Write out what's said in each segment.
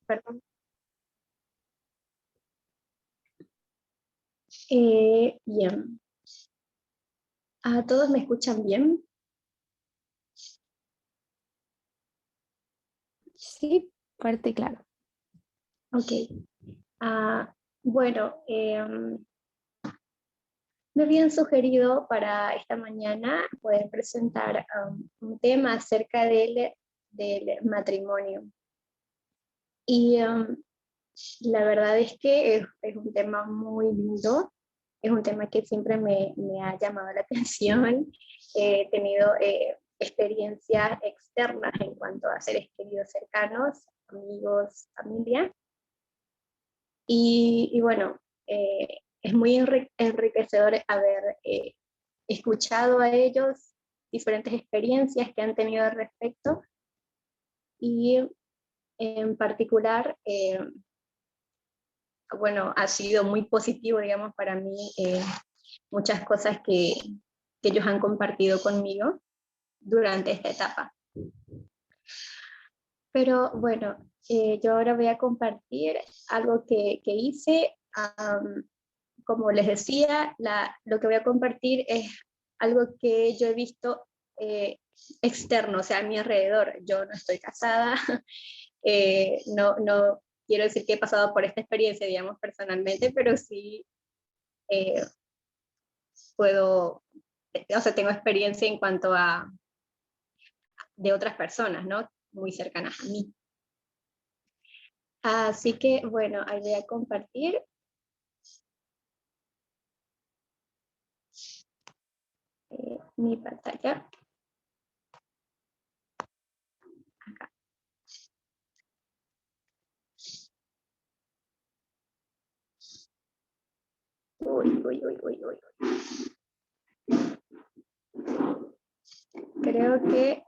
Perdón. Bien. ¿A todos me escuchan bien? Sí, fuerte y claro. Ok. Bueno, me habían sugerido para esta mañana poder presentar un tema acerca del matrimonio. Y la verdad es que es un tema muy lindo, es un tema que siempre me ha llamado la atención. He tenido experiencias externas en cuanto a seres queridos cercanos, amigos, familia. Y bueno, es muy enriquecedor haber escuchado a ellos diferentes experiencias que han tenido al respecto. Y en particular, bueno, ha sido muy positivo, digamos, para mí muchas cosas que ellos han compartido conmigo durante esta etapa. Pero bueno, yo ahora voy a compartir algo que hice. Como les decía, lo que voy a compartir es algo que yo he visto externo, o sea, a mi alrededor. Yo no estoy casada, no quiero decir que he pasado por esta experiencia, digamos, personalmente, pero sí puedo, o sea, tengo experiencia en cuanto a de otras personas, ¿no? Muy cercanas a mí. Así que, bueno, ahí voy a compartir. Mi pantalla. Acá. Uy. Creo que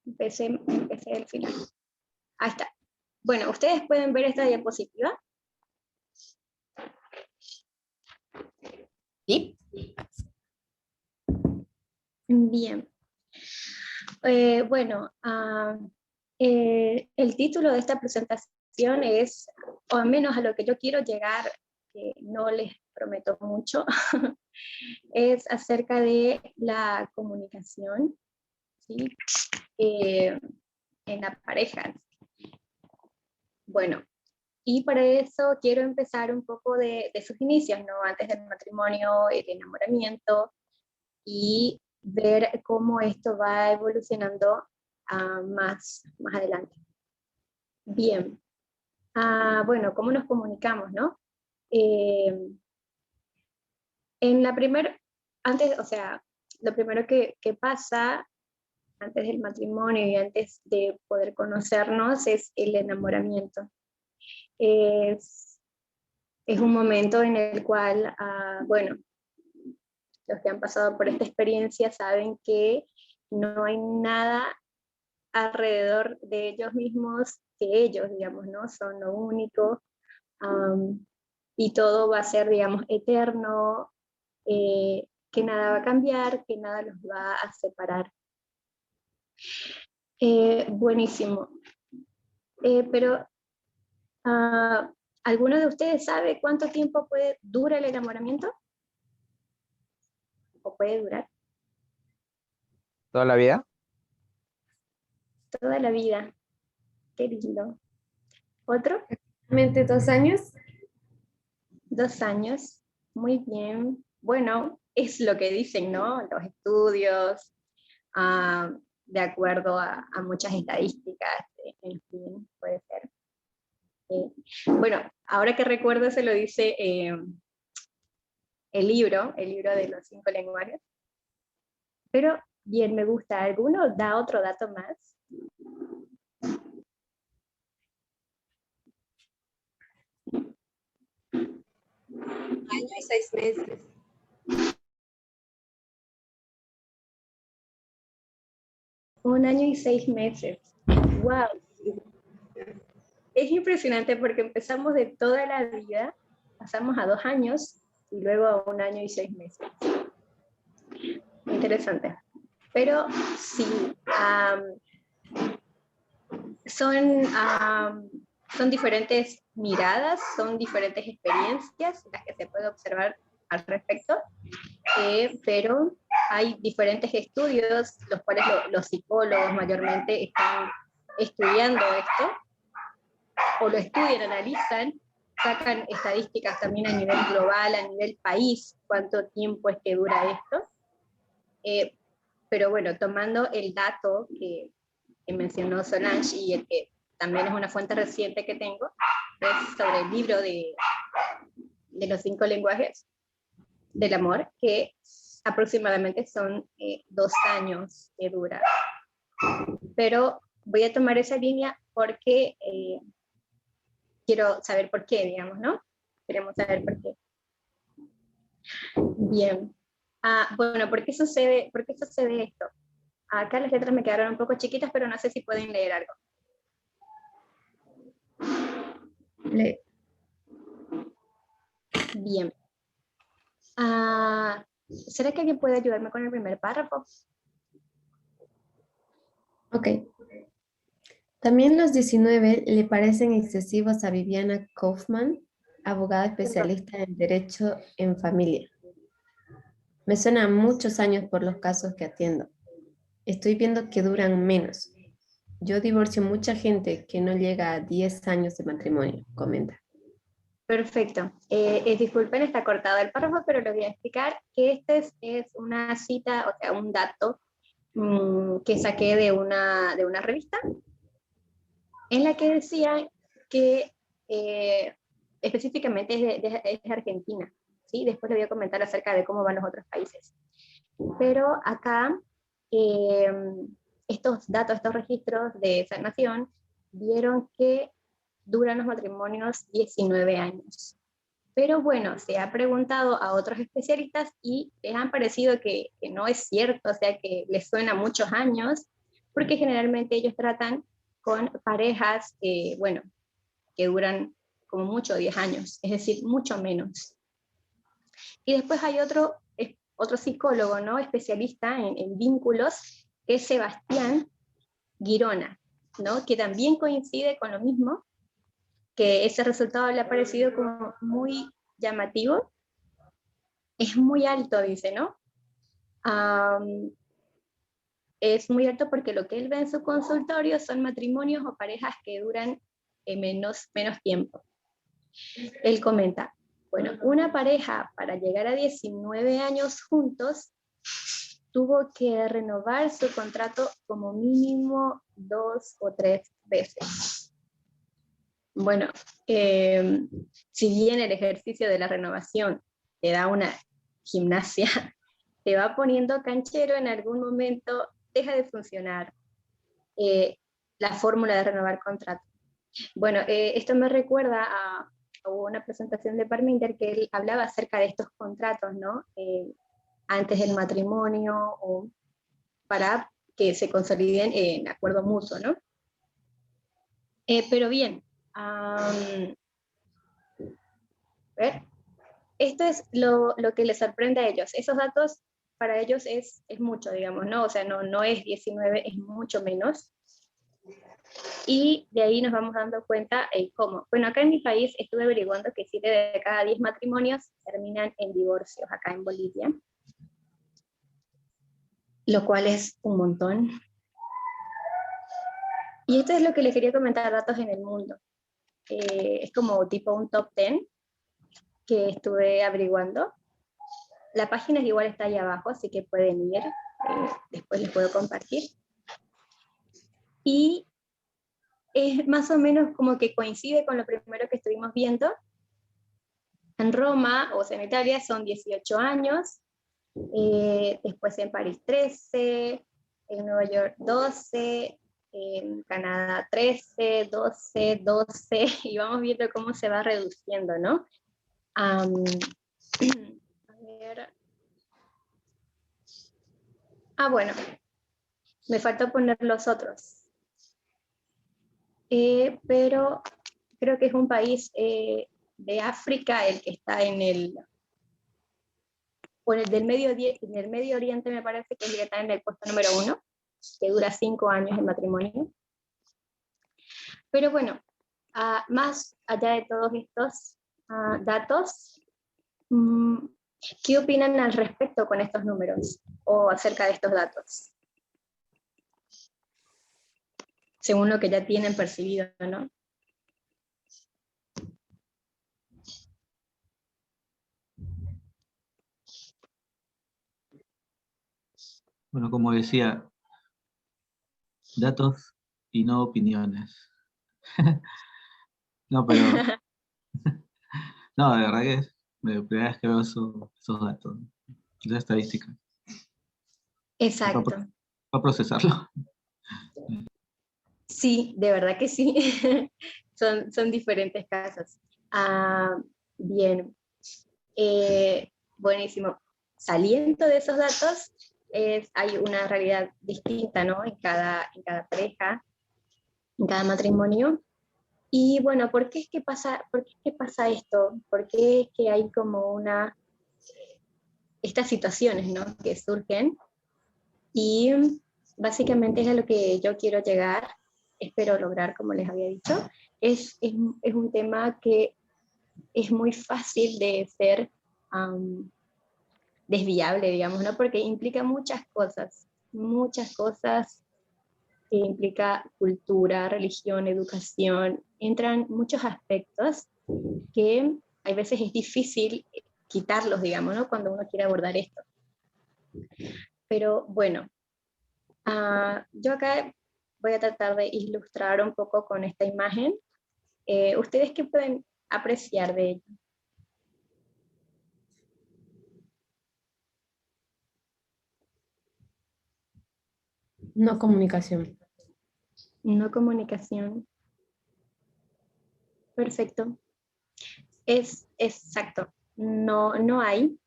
empecé del final. Ahí está. Bueno, ustedes pueden ver esta diapositiva. ¿Sí? Bien. Bueno, el título de esta presentación es, o al menos a lo que yo quiero llegar, que no les prometo mucho, es acerca de la comunicación, ¿sí? En la pareja. Bueno, y para eso quiero empezar un poco de sus inicios, ¿no? Antes del matrimonio, el enamoramiento, y ver cómo esto va evolucionando más adelante. Bien. Bueno, ¿cómo nos comunicamos, no? En la primera, antes, o sea, lo primero que pasa antes del matrimonio y antes de poder conocernos es el enamoramiento. Es un momento en el cual, bueno, los que han pasado por esta experiencia saben que no hay nada alrededor de ellos mismos que ellos, digamos, ¿no? Son lo único, y todo va a ser, digamos, eterno, que nada va a cambiar, que nada los va a separar. Buenísimo. Pero, ¿alguno de ustedes sabe cuánto tiempo dura el enamoramiento? ¿O puede durar? ¿Toda la vida? Toda la vida. Qué lindo. ¿Otro? Exactamente 2 años. 2 años. Muy bien. Bueno, es lo que dicen, ¿no? Los estudios, de acuerdo a muchas estadísticas, en fin, puede ser. Bueno, ahora que recuerdo se lo dice el libro de los 5 lenguajes. Pero bien, me gusta. ¿Alguno da otro dato más? Año y 6 meses. 1 año y 6 meses. ¡Wow! Es impresionante porque empezamos de toda la vida, pasamos a 2 años y luego a 1 año y 6 meses. Interesante. Pero sí, son diferentes miradas, son diferentes experiencias las que se puede observar al respecto, pero hay diferentes estudios, los cuales los psicólogos mayormente están estudiando esto, o lo estudian, analizan, sacan estadísticas también a nivel global, a nivel país, cuánto tiempo es que dura esto. Pero bueno, tomando el dato que mencionó Solange y el que también es una fuente reciente que tengo, es sobre el libro de los 5 lenguajes del amor, que aproximadamente son 2 años que dura. Pero voy a tomar esa línea porque quiero saber por qué, digamos, ¿no? Queremos saber por qué. Bien. Bueno, ¿por qué sucede esto? Acá las letras me quedaron un poco chiquitas, pero no sé si pueden leer algo. Bien. ¿Será que alguien puede ayudarme con el primer párrafo? Ok. También los 19 le parecen excesivos a Viviana Kaufman, abogada especialista en Derecho en Familia. Me suenan muchos años por los casos que atiendo. Estoy viendo que duran menos. Yo divorcio mucha gente que no llega a 10 años de matrimonio, comenta. Perfecto. Disculpen, está cortado el párrafo, pero les voy a explicar que este es una cita, o sea, un dato que saqué de una revista en la que decía que específicamente es de Argentina, ¿sí? Después les voy a comentar acerca de cómo van los otros países. Pero acá, estos datos, estos registros de esa nación, vieron que duran los matrimonios 19 años. Pero bueno, se ha preguntado a otros especialistas y les han parecido que no es cierto, o sea, que les suena muchos años, porque generalmente ellos tratan con parejas bueno, que duran como mucho 10 años, es decir, mucho menos. Y después hay otro psicólogo, ¿no? Especialista en vínculos, que es Sebastián Girona, ¿no? Que también coincide con lo mismo, que ese resultado le ha parecido como muy llamativo. Es muy alto, dice, ¿no? Es muy alto porque lo que él ve en su consultorio son matrimonios o parejas que duran menos tiempo. Él comenta, bueno, una pareja para llegar a 19 años juntos tuvo que renovar su contrato como mínimo 2 o 3 veces. Bueno, si bien el ejercicio de la renovación te da una gimnasia, te va poniendo canchero, en algún momento deja de funcionar la fórmula de renovar contrato. Bueno, esto me recuerda a una presentación de Parminder que él hablaba acerca de estos contratos, ¿no? Antes del matrimonio o para que se consoliden en acuerdo mutuo, ¿no? Pero bien, esto es lo que les sorprende a ellos. Esos datos para ellos es mucho, digamos, ¿no? O sea, no es 19, es mucho menos. Y de ahí nos vamos dando cuenta cómo. Bueno, acá en mi país estuve averiguando que 7 de cada 10 matrimonios terminan en divorcios, acá en Bolivia, lo cual es un montón. Y esto es lo que les quería comentar, datos en el mundo. Es como tipo un top 10 que estuve averiguando. La página igual está ahí abajo, así que pueden ir, después les puedo compartir. Y es más o menos como que coincide con lo primero que estuvimos viendo. En Roma, o sea, en Italia, son 18 años, después en París 13, en Nueva York 12, en Canadá 13, 12, 12, y vamos viendo cómo se va reduciendo, ¿no? A ver. Bueno, me faltó poner los otros. Pero creo que es un país de África el que está en el Medio Oriente, me parece que es el que está en el puesto número 1, que dura 5 años el matrimonio. Pero bueno, más allá de todos estos datos, ¿qué opinan al respecto con estos números o acerca de estos datos? Según lo que ya tienen percibido, ¿no? Bueno, como decía, datos y no opiniones. No, pero no, de verdad que es la primera vez que veo esos datos, esa estadística, Exacto. para procesarlo. Sí, de verdad que sí. Son diferentes casos. Bien, buenísimo. Saliendo de esos datos, hay una realidad distinta, ¿no? En cada pareja, en cada matrimonio. Y bueno, ¿por qué es que pasa esto? ¿Por qué es que hay como estas situaciones, ¿no? Que surgen? Y básicamente es a lo que yo quiero llegar, espero lograr, como les había dicho. Es un tema que es muy fácil de ser desviable, digamos, ¿no? Porque implica muchas cosas que implica cultura, religión, educación, entran muchos aspectos que a veces es difícil quitarlos, digamos, ¿no? Cuando uno quiere abordar esto. Pero bueno, yo acá voy a tratar de ilustrar un poco con esta imagen. ¿Ustedes qué pueden apreciar de ello? No comunicación. No comunicación. Perfecto. Es exacto. No hay.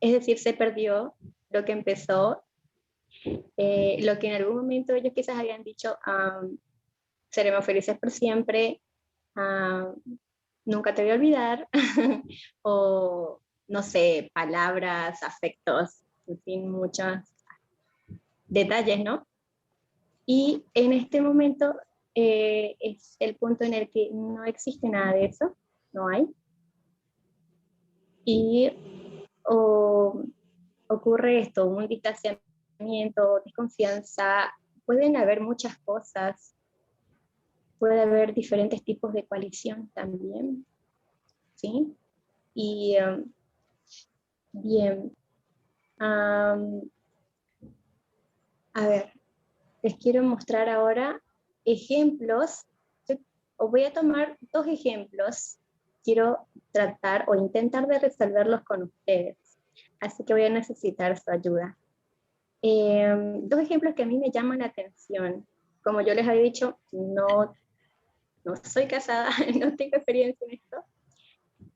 Es decir, se perdió lo que empezó, lo que en algún momento ellos quizás habían dicho, seremos felices por siempre, nunca te voy a olvidar, o no sé, palabras, afectos, en fin, muchos detalles, ¿no? Y en este momento es el punto en el que no existe nada de eso, no hay. Y ocurre esto, un distanciamiento, desconfianza, pueden haber muchas cosas, puede haber diferentes tipos de coalición también, ¿sí? Y bien, a ver, les quiero mostrar ahora ejemplos. Os voy a tomar dos ejemplos. Quiero tratar o intentar de resolverlos con ustedes. Así que voy a necesitar su ayuda. Dos ejemplos que a mí me llaman la atención. Como yo les había dicho, no soy casada, no tengo experiencia en esto,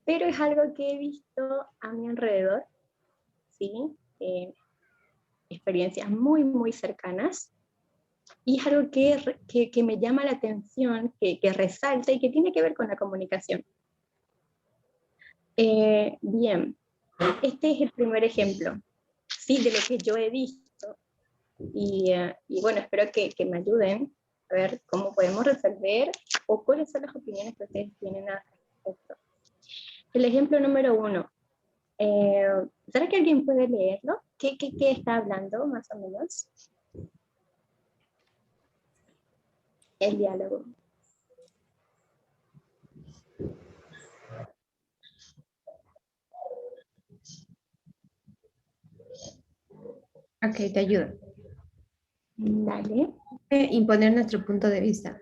pero es algo que he visto a mi alrededor, ¿sí? Experiencias muy, muy cercanas. Y es algo que me llama la atención, que resalta y que tiene que ver con la comunicación. Bien, este es el primer ejemplo, ¿sí? De lo que yo he visto. Y bueno, espero que me ayuden a ver cómo podemos resolver o cuáles son las opiniones que ustedes tienen al respecto. El ejemplo número 1. ¿Será que alguien puede leerlo? ¿Qué está hablando más o menos? El diálogo. Ok, te ayudo. Dale. Imponer nuestro punto de vista.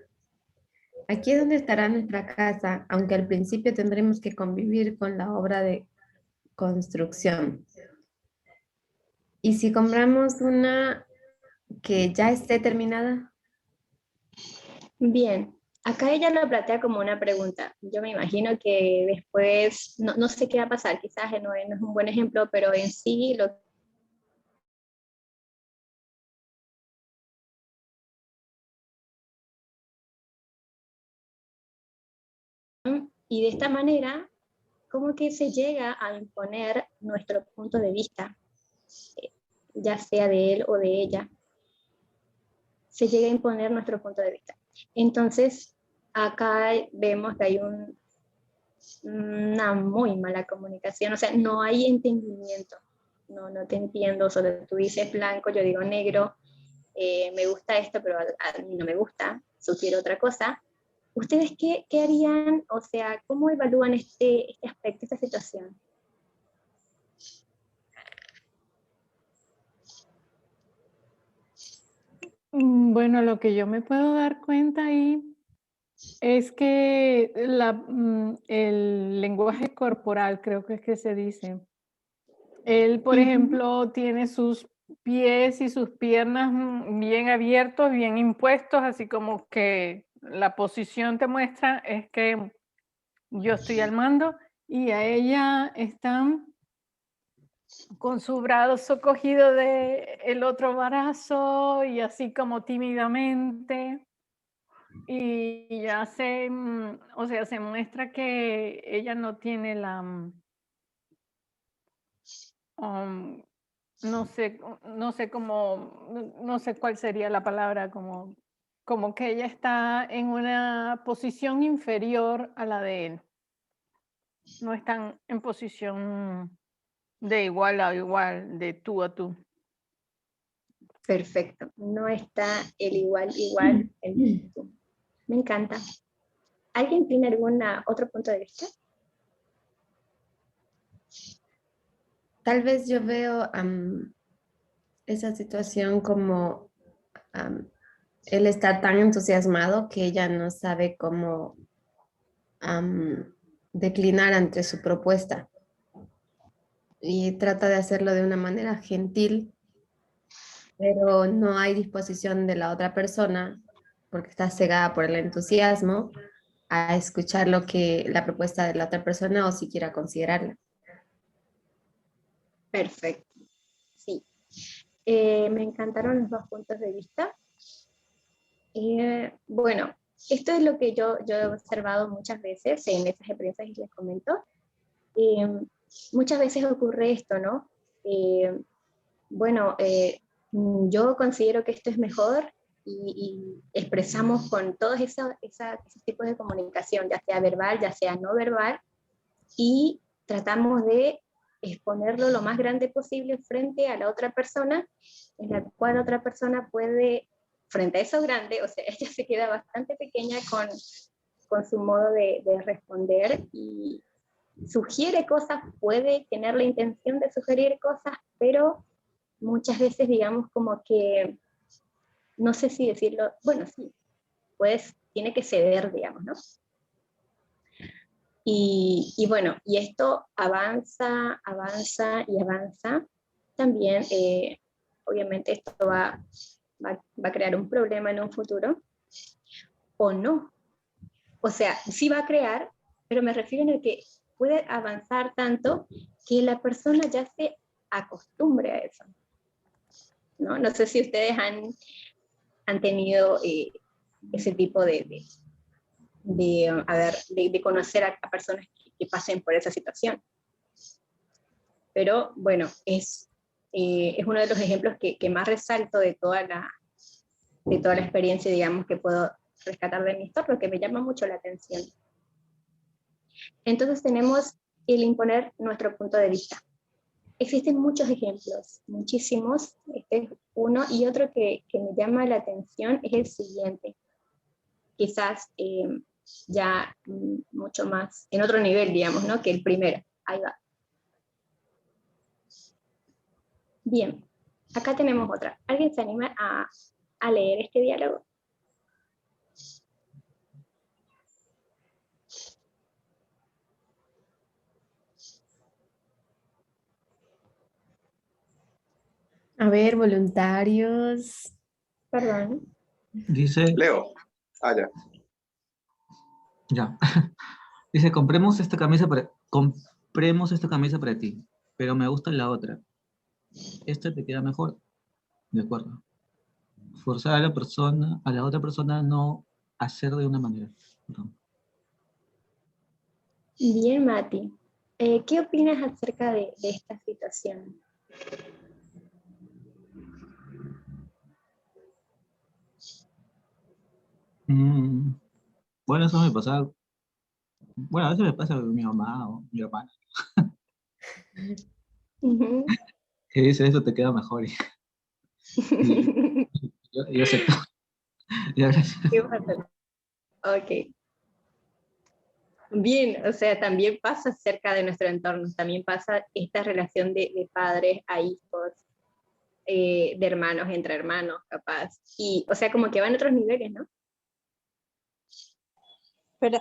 Aquí es donde estará nuestra casa, aunque al principio tendremos que convivir con la obra de construcción. ¿Y si compramos una que ya esté terminada? Bien, acá ella lo plantea como una pregunta. Yo me imagino que después, no sé qué va a pasar, quizás no es un buen ejemplo, pero en sí lo. Y de esta manera, como que se llega a imponer nuestro punto de vista, ya sea de él o de ella. Se llega a imponer nuestro punto de vista. Entonces, acá vemos que hay una muy mala comunicación, o sea, no hay entendimiento. No te entiendo, solo tú dices blanco, yo digo negro, me gusta esto, pero a mí no me gusta, sugiero otra cosa. ¿Ustedes qué harían? O sea, ¿cómo evalúan este aspecto, esta situación? Bueno, lo que yo me puedo dar cuenta ahí es que el lenguaje corporal, creo que es que se dice. Él, por ejemplo, tiene sus pies y sus piernas bien abiertos, bien impuestos, así como que la posición te muestra es que yo estoy al mando y a ella están con su brazo cogido de el otro brazo y así como tímidamente. Y ya o sea, se muestra que ella no tiene um, no sé cómo, no sé cuál sería la palabra, como que ella está en una posición inferior a la de él. No están en posición de igual a igual, de tú a tú. Perfecto, no está el igual, el tú. Me encanta. ¿Alguien tiene algún otro punto de vista? Tal vez yo veo esa situación como él está tan entusiasmado que ella no sabe cómo declinar ante su propuesta y trata de hacerlo de una manera gentil, pero no hay disposición de la otra persona, porque está cegada por el entusiasmo, a escuchar la propuesta de la otra persona o siquiera considerarla. Perfecto, sí. Me encantaron los dos puntos de vista. Bueno, esto es lo que yo he observado muchas veces en estas experiencias que les comento. Muchas veces ocurre esto, ¿no? Bueno, yo considero que esto es mejor y expresamos con todos esos tipos de comunicación, ya sea verbal, ya sea no verbal, y tratamos de exponerlo lo más grande posible frente a la otra persona, en la cual otra persona puede, frente a eso grande, o sea, ella se queda bastante pequeña con su modo de responder y sugiere cosas, puede tener la intención de sugerir cosas, pero muchas veces digamos como que, no sé si decirlo, bueno, sí, pues tiene que ceder, digamos, ¿no? Y bueno, y esto avanza, avanza y avanza. También, obviamente, esto va a crear un problema en un futuro, o no. O sea, sí va a crear, pero me refiero en el que puede avanzar tanto que la persona ya se acostumbre a eso. No sé si ustedes han tenido ese tipo de conocer a personas que pasen por esa situación. Pero bueno, es uno de los ejemplos que más resalto de toda la experiencia, digamos, que puedo rescatar de mi historia, que me llama mucho la atención. Entonces tenemos el imponer nuestro punto de vista. Existen muchos ejemplos, muchísimos. Este es uno, y otro que me llama la atención es el siguiente. Quizás ya mucho más, en otro nivel, digamos, ¿no? Que el primero. Ahí va. Bien, acá tenemos otra. ¿Alguien se anima a leer este diálogo? A ver, voluntarios. Perdón. Dice, Leo. Ah, ya. ya. Dice, compremos esta camisa para ti, pero me gusta la otra. Esta te queda mejor. De acuerdo. Forzar a la otra persona a no hacer de una manera. Perdón. Bien, Mati. ¿Qué opinas acerca de esta situación? Mm, Bueno, eso me pasa, bueno, a veces me pasa con mi mamá o mi hermana, Ujú. que dice, eso te queda mejor. Y yo acepto. Ya, gracias. ¿Qué pasa? Ok. Bien, o sea, también pasa cerca de nuestro entorno, también pasa esta relación de padres a hijos, de hermanos entre hermanos, capaz. Y, o sea, como que va en otros niveles, ¿no? Pero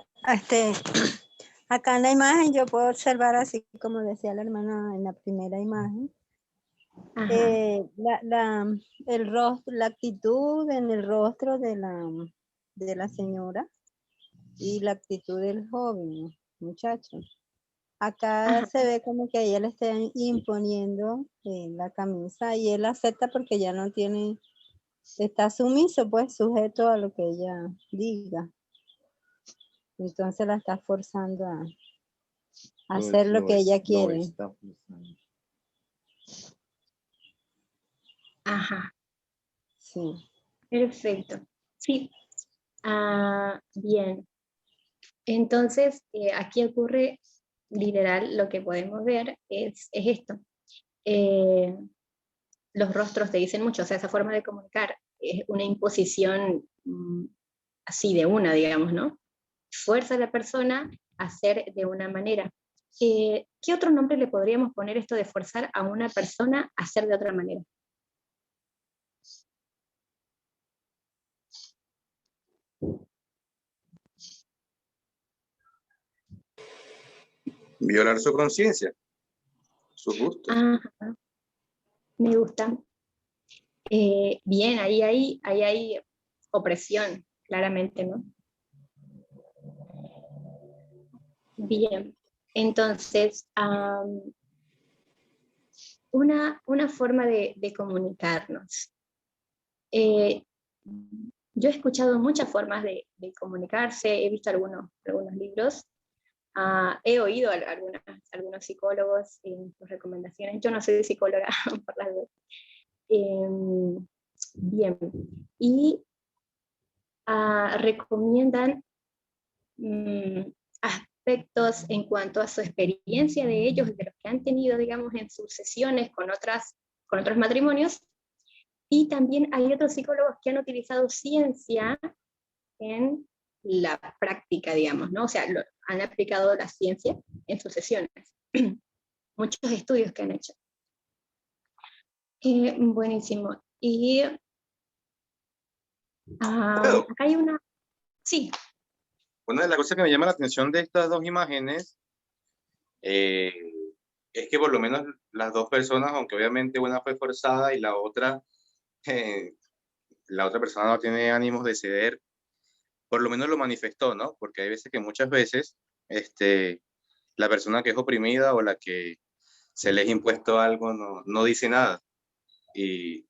acá en la imagen yo puedo observar, así como decía la hermana en la primera imagen, Ajá. el rostro, la actitud en el rostro de la señora y la actitud del joven muchacho. Acá Ajá. se ve como que a ella le están imponiendo la camisa y él acepta porque ya no tiene, está sumiso, pues sujeto a lo que ella diga. Entonces la está forzando a hacer lo que ella quiere. Ajá. Sí. Perfecto. Sí. Bien. Entonces, aquí ocurre, literal, lo que podemos ver es esto. Eh, los rostros te dicen mucho, o sea, esa forma de comunicar es una imposición así de una, digamos, ¿no? Fuerza a la persona a hacer de una manera. ¿Qué otro nombre le podríamos poner esto de forzar a una persona a hacer de otra manera? Violar su conciencia, sus gustos. Ajá, me gusta. Bien, ahí hay opresión, claramente, ¿no? Bien, entonces, una forma de comunicarnos. Eh, yo he escuchado muchas formas de comunicarse, he visto algunos libros, he oído algunos psicólogos en sus recomendaciones. Yo no soy psicóloga, por las dudas. Bien, y recomiendan aspectos en cuanto a su experiencia de ellos, de los que han tenido, digamos, en sus sesiones con otros matrimonios, y también hay otros psicólogos que han utilizado ciencia en la práctica, digamos, ¿no? O sea, han aplicado la ciencia en sus sesiones. Muchos estudios que han hecho. Buenísimo. Y ¿Puedo? acá hay una... Sí. Una de las cosas que me llama la atención de estas dos imágenes es que por lo menos las dos personas, aunque obviamente una fue forzada y la otra persona no tiene ánimos de ceder, por lo menos lo manifestó, ¿no? Porque hay veces que muchas veces la persona que es oprimida o la que se les ha impuesto algo no dice nada. Y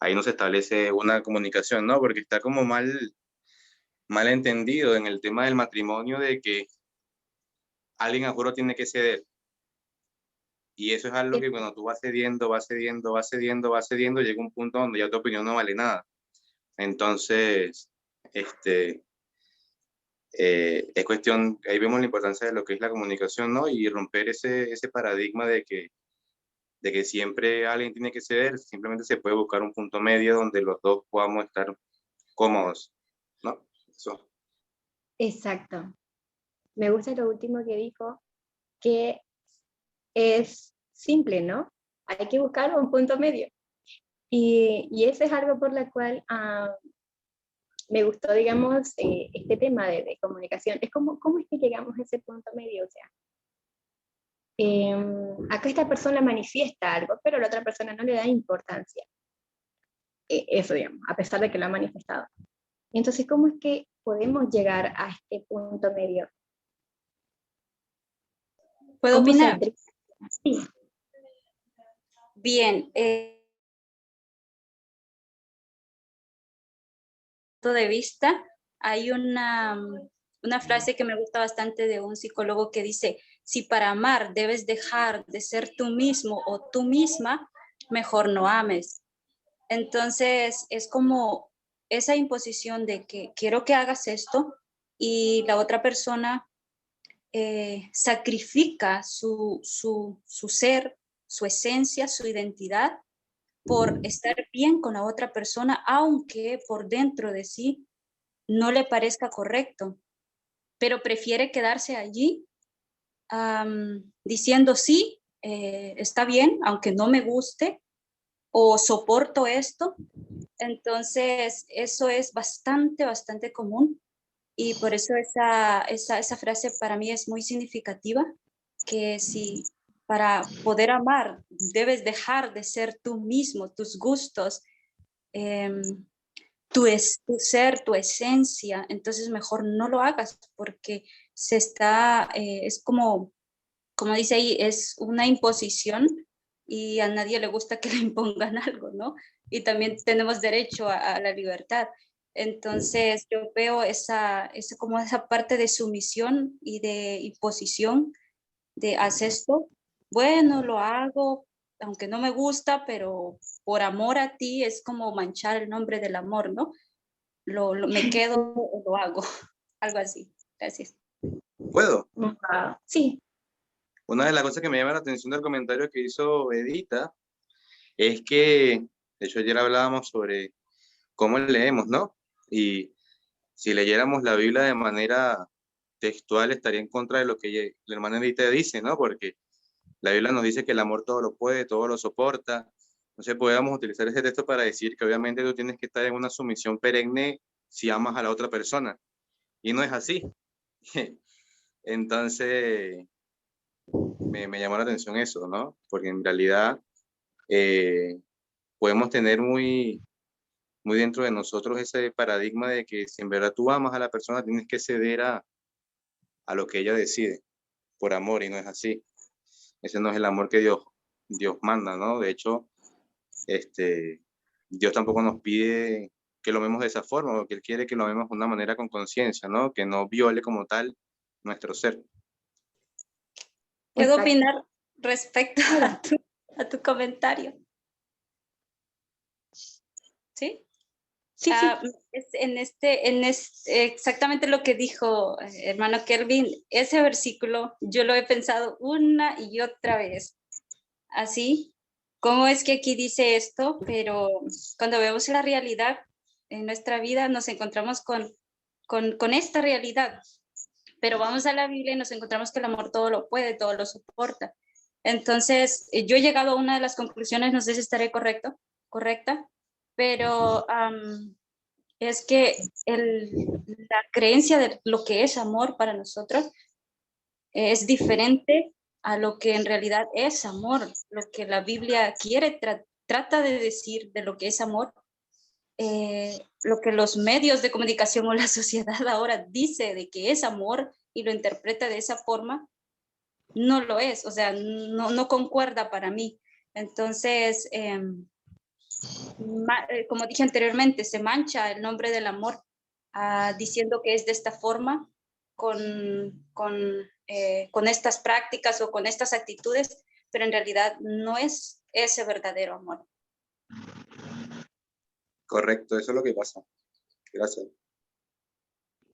ahí no se establece una comunicación, ¿no? Porque está como mal entendido en el tema del matrimonio de que alguien a juro tiene que ceder. Y eso es algo que cuando tú vas cediendo, vas cediendo, vas cediendo, vas cediendo, llega un punto donde ya tu opinión no vale nada. Entonces, es cuestión, ahí vemos la importancia de lo que es la comunicación, ¿no? Y romper ese paradigma de que siempre alguien tiene que ceder, simplemente se puede buscar un punto medio donde los dos podamos estar cómodos, ¿no? Eso. Exacto. Me gusta lo último que dijo, que es simple, ¿no? Hay que buscar un punto medio. Y eso es algo por la cual me gustó, digamos, este tema de comunicación. Es como, ¿cómo es que llegamos a ese punto medio? O sea, acá esta persona manifiesta algo, pero la otra persona no le da importancia. Eso, digamos, a pesar de que lo ha manifestado. Entonces, ¿cómo es que podemos llegar a este punto medio? ¿Puedo ¿Cómo opinar? Sí. Bien, punto de vista, hay una frase que me gusta bastante de un psicólogo que dice, si para amar debes dejar de ser tú mismo o tú misma, mejor no ames. Entonces, es como esa imposición de que quiero que hagas esto, y la otra persona sacrifica su ser, su esencia, su identidad por estar bien con la otra persona, aunque por dentro de sí no le parezca correcto, pero prefiere quedarse allí diciendo sí, está bien, aunque no me guste, o soporto esto. Entonces, eso es bastante común, y por eso esa frase para mí es muy significativa, que si para poder amar debes dejar de ser tú mismo, tus gustos, tu ser, tu esencia, entonces mejor no lo hagas, porque es como dice ahí, es una imposición y a nadie le gusta que le impongan algo, ¿no? Y también tenemos derecho a la libertad. Entonces yo veo como esa parte de sumisión y de imposición, de haz esto, bueno, lo hago, aunque no me gusta, pero por amor a ti es como manchar el nombre del amor, ¿no? Me quedo o lo hago, algo así. Gracias. ¿Puedo? Sí. Una de las cosas que me llama la atención del comentario que hizo Edita es que, de hecho ayer hablábamos sobre cómo leemos, ¿no? Y si leyéramos la Biblia de manera textual estaría en contra de lo que la hermana Edita dice, ¿no? Porque la Biblia nos dice que el amor todo lo puede, todo lo soporta. Entonces podemos utilizar ese texto para decir que obviamente tú tienes que estar en una sumisión perenne si amas a la otra persona. Y no es así. Entonces me llamó la atención eso, ¿no? Porque en realidad podemos tener muy dentro de nosotros ese paradigma de que si en verdad tú amas a la persona tienes que ceder a lo que ella decide por amor, y no es así. Ese no es el amor que Dios manda, ¿no? De hecho, Dios tampoco nos pide que lo vemos de esa forma, porque Él quiere que lo vemos de una manera con conciencia, ¿no? Que no viole como tal nuestro ser. ¿Puedo Exacto. opinar respecto a tu comentario? ¿Sí? Sí, Es exactamente lo que dijo hermano Kelvin. Ese versículo yo lo he pensado una y otra vez. Así, ¿cómo es que aquí dice esto? Pero cuando vemos la realidad en nuestra vida nos encontramos con esta realidad. Pero vamos a la Biblia y nos encontramos que el amor todo lo puede, todo lo soporta. Entonces, yo he llegado a una de las conclusiones, no sé si estaré correcta, pero es que la creencia de lo que es amor para nosotros es diferente a lo que en realidad es amor, lo que la Biblia trata de decir de lo que es amor, lo que los medios de comunicación o la sociedad ahora dice de que es amor y lo interpreta de esa forma, no lo es, o sea, no concuerda para mí. Entonces, como dije anteriormente, se mancha el nombre del amor diciendo que es de esta forma, con estas prácticas o con estas actitudes, pero en realidad no es ese verdadero amor. Correcto, eso es lo que pasa. Gracias.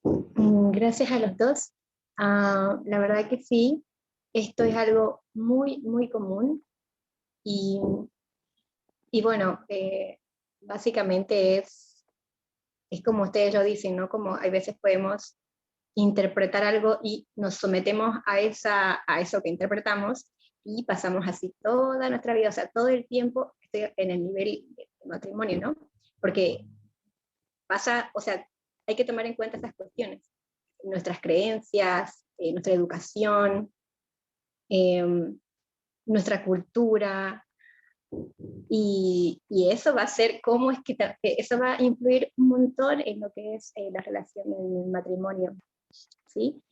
Gracias a los dos. La verdad que sí, esto es algo muy común y bueno, básicamente es como ustedes lo dicen, ¿no? Como hay veces podemos interpretar algo y nos sometemos a eso que interpretamos y pasamos así toda nuestra vida, o sea, todo el tiempo estoy en el nivel de matrimonio, ¿no? Porque pasa, o sea, hay que tomar en cuenta esas cuestiones, nuestras creencias, nuestra educación, nuestra cultura, y eso va a ser cómo es que eso va a influir un montón en lo que es la relación del matrimonio, ¿sí?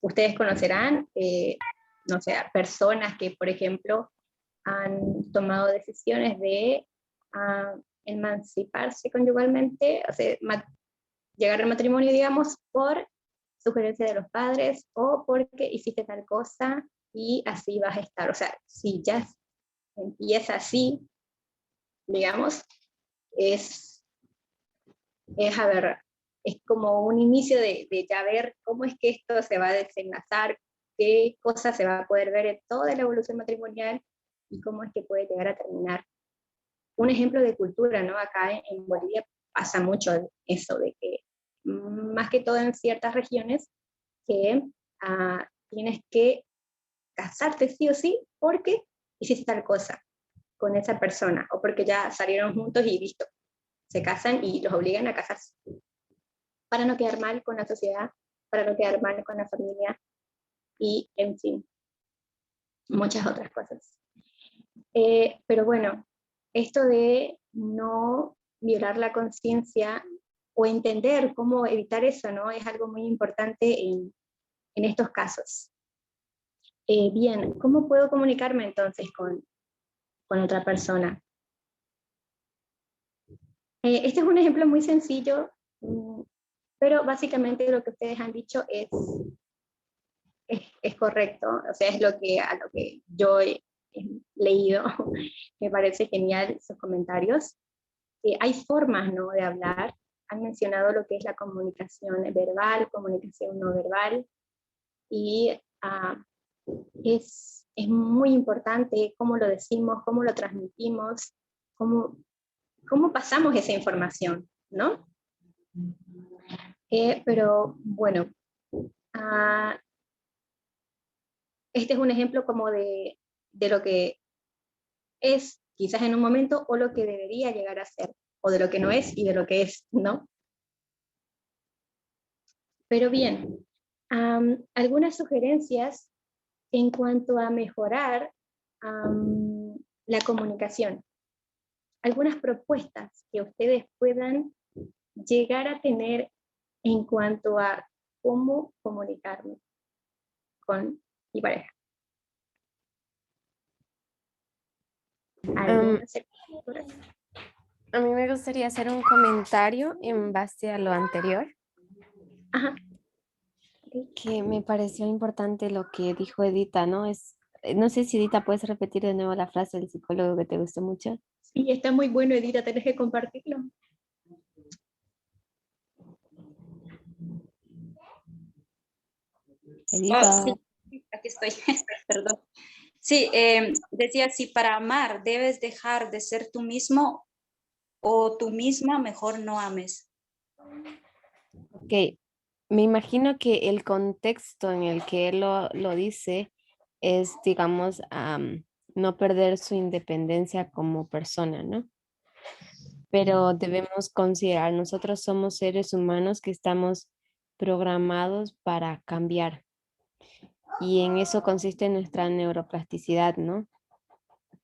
Ustedes conocerán, no sé, personas que, por ejemplo, han tomado decisiones de emanciparse conyugalmente, o sea, llegar al matrimonio, digamos, por sugerencia de los padres o porque hiciste tal cosa y así vas a estar. O sea, si ya empieza así, digamos, es a ver, es como un inicio de ya ver cómo es que esto se va a desenlazar, qué cosas se va a poder ver en toda la evolución matrimonial y cómo es que puede llegar a terminar. Un ejemplo de cultura, ¿no? Acá en Bolivia pasa mucho eso, de que más que todo en ciertas regiones, que tienes que casarte sí o sí porque hiciste tal cosa con esa persona, o porque ya salieron juntos y listo, se casan y los obligan a casarse, para no quedar mal con la sociedad, para no quedar mal con la familia, y en fin, muchas otras cosas. Pero bueno, esto de no violar la conciencia o entender cómo evitar eso, ¿no? Es algo muy importante en estos casos. Bien, ¿cómo puedo comunicarme entonces con otra persona? Este es un ejemplo muy sencillo, pero básicamente lo que ustedes han dicho es correcto, o sea, es a lo que yo he leído. Me parece genial sus comentarios. Hay formas, ¿no?, de hablar. Han mencionado lo que es la comunicación verbal, comunicación no verbal, y es muy importante cómo lo decimos, cómo lo transmitimos, cómo pasamos esa información, ¿no? Pero bueno, este es un ejemplo como de lo que es quizás en un momento, o lo que debería llegar a ser, o de lo que no es y de lo que es, ¿no? Pero bien, algunas sugerencias en cuanto a mejorar la comunicación. Algunas propuestas que ustedes puedan llegar a tener en cuanto a cómo comunicarme con mi pareja. A mí me gustaría hacer un comentario en base a lo anterior. Ajá. Que me pareció importante lo que dijo Edita, ¿no? No sé si Edita puedes repetir de nuevo la frase del psicólogo que te gustó mucho. Sí, está muy bueno, Edita, tenés que compartirlo. Edita. Sí, aquí estoy, perdón. Sí, decía, si para amar debes dejar de ser tú mismo o tú misma, mejor no ames. Ok, me imagino que el contexto en el que él lo dice es, digamos, no perder su independencia como persona, ¿no? Pero debemos considerar, nosotros somos seres humanos que estamos programados para cambiar. Y en eso consiste nuestra neuroplasticidad, ¿no?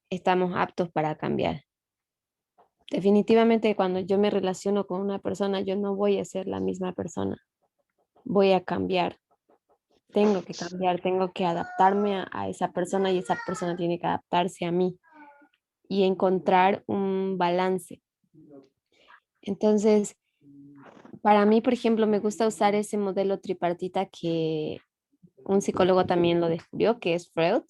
Estamos aptos para cambiar. Definitivamente cuando yo me relaciono con una persona, yo no voy a ser la misma persona. Voy a cambiar. Tengo que cambiar, tengo que adaptarme a esa persona y esa persona tiene que adaptarse a mí y encontrar un balance. Entonces, para mí, por ejemplo, me gusta usar ese modelo tripartita que un psicólogo también lo descubrió, que es Freud,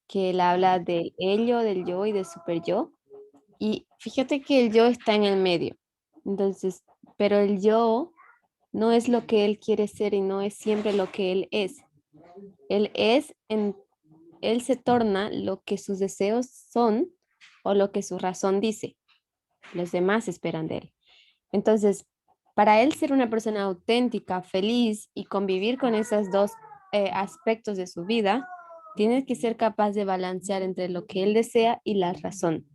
que él habla del ello, del yo y del super yo. Y fíjate que el yo está en el medio. Entonces, pero el yo no es lo que él quiere ser y no es siempre lo que él es. Él es, él se torna lo que sus deseos son o lo que su razón dice. Los demás esperan de él. Entonces, para él ser una persona auténtica, feliz y convivir con esos dos aspectos de su vida, tiene que ser capaz de balancear entre lo que él desea y la razón.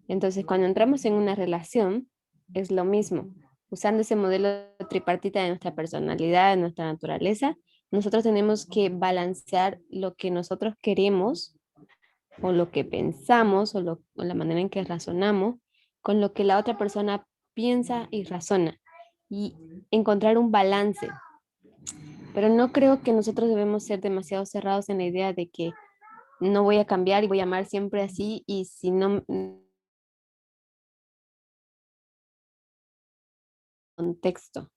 Entonces, cuando entramos en una relación, es lo mismo. Usando ese modelo tripartita de nuestra personalidad, de nuestra naturaleza, nosotros tenemos que balancear lo que nosotros queremos o lo que pensamos o la manera en que razonamos con lo que la otra persona piensa y razona y encontrar un balance. Pero no creo que nosotros debemos ser demasiado cerrados en la idea de que no voy a cambiar y voy a amar siempre así y si no contexto.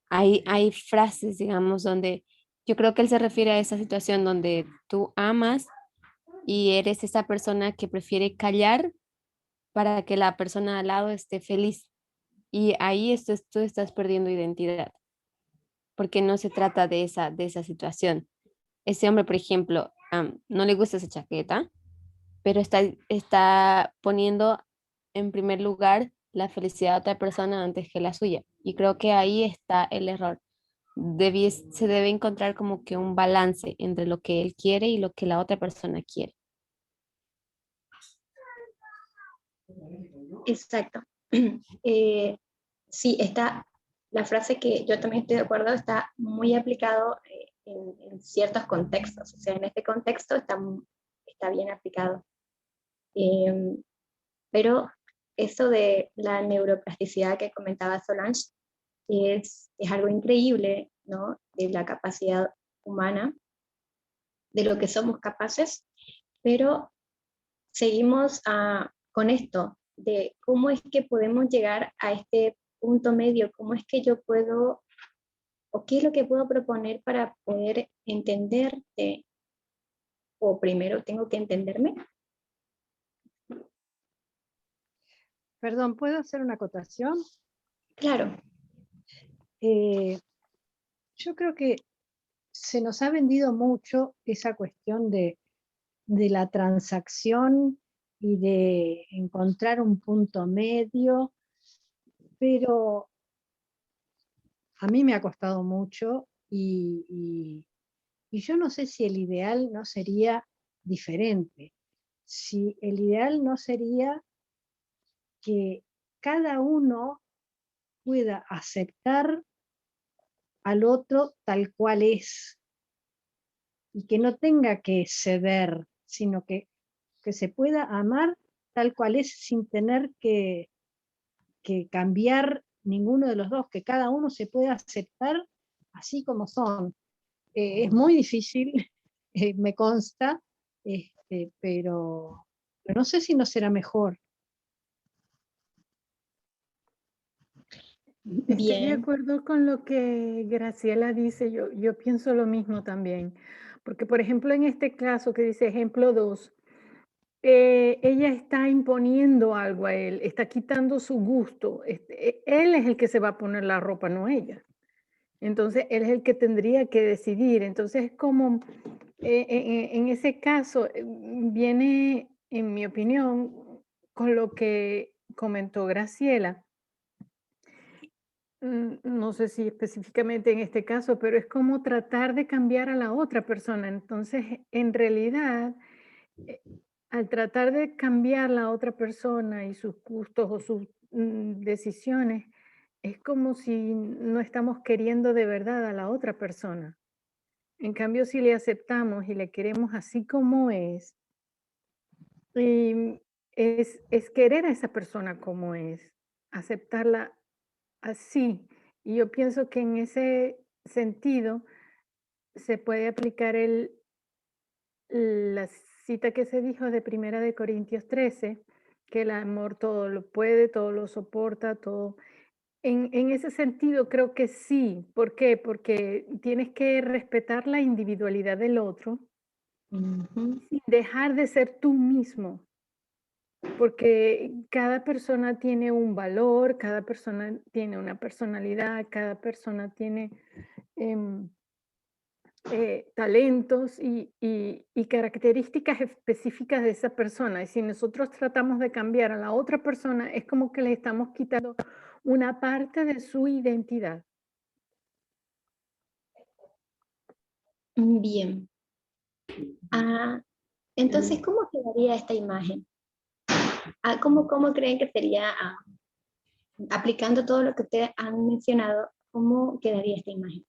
Hay frases, digamos, donde yo creo que él se refiere a esa situación donde tú amas y eres esa persona que prefiere callar para que la persona al lado esté feliz. Y ahí tú estás perdiendo identidad, porque no se trata de esa situación. Ese hombre, por ejemplo, no le gusta esa chaqueta, pero está poniendo en primer lugar la felicidad de otra persona antes que la suya. Y creo que ahí está el error. Se debe encontrar como que un balance entre lo que él quiere y lo que la otra persona quiere. Exacto. Sí, la frase que yo también estoy de acuerdo está muy aplicado en ciertos contextos. O sea, en este contexto está bien aplicado. Pero eso de la neuroplasticidad que comentaba Solange es algo increíble, ¿no? De la capacidad humana, de lo que somos capaces, pero seguimos con esto, de cómo es que podemos llegar a este punto medio, cómo es que yo puedo, o qué es lo que puedo proponer para poder entenderte, o primero tengo que entenderme. Perdón, ¿puedo hacer una acotación? Claro. Yo creo que se nos ha vendido mucho esa cuestión de la transacción y de encontrar un punto medio, pero a mí me ha costado mucho y yo no sé si el ideal no sería diferente, si el ideal no sería que cada uno pueda aceptar al otro tal cual es y que no tenga que ceder, sino que se pueda amar tal cual es sin tener que cambiar ninguno de los dos, que cada uno se pueda aceptar así como son. Es muy difícil, me consta, pero no sé si no será mejor. Estoy de acuerdo con lo que Graciela dice, yo pienso lo mismo también, porque por ejemplo en este caso que dice ejemplo 2, ella está imponiendo algo a él, está quitando su gusto, él es el que se va a poner la ropa, no ella. Entonces él es el que tendría que decidir, entonces es como, en ese caso viene, en mi opinión, con lo que comentó Graciela. No sé si específicamente en este caso, pero es como tratar de cambiar a la otra persona. Entonces, en realidad, al tratar de cambiar la otra persona y sus gustos o sus decisiones, es como si no estamos queriendo de verdad a la otra persona. En cambio, si le aceptamos y le queremos así como es querer a esa persona como es, aceptarla así. Y yo pienso que en ese sentido se puede aplicar la cita que se dijo de 1 Corintios 13, que el amor todo lo puede, todo lo soporta, todo. En ese sentido creo que sí. ¿Por qué? Porque tienes que respetar la individualidad del otro sin dejar de ser tú mismo. Porque cada persona tiene un valor, cada persona tiene una personalidad, cada persona tiene talentos y características específicas de esa persona. Y si nosotros tratamos de cambiar a la otra persona, es como que le estamos quitando una parte de su identidad. Bien. Entonces, ¿cómo quedaría esta imagen? ¿Cómo creen que sería, aplicando todo lo que ustedes han mencionado, cómo quedaría esta imagen?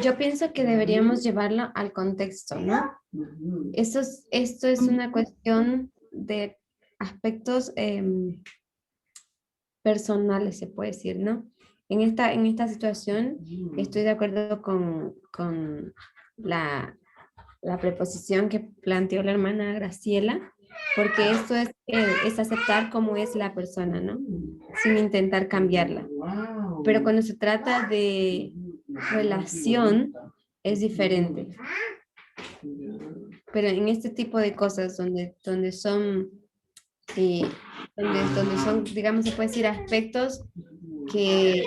Yo pienso que deberíamos llevarlo al contexto, ¿no? Esto es una cuestión de aspectos personales, se puede decir, ¿no? En esta situación estoy de acuerdo con la preposición que planteó la hermana Graciela, porque esto es aceptar cómo es la persona, ¿no? Sin intentar cambiarla. Pero cuando se trata de relación, es diferente. Pero en este tipo de cosas donde son donde son, digamos, se puede decir aspectos que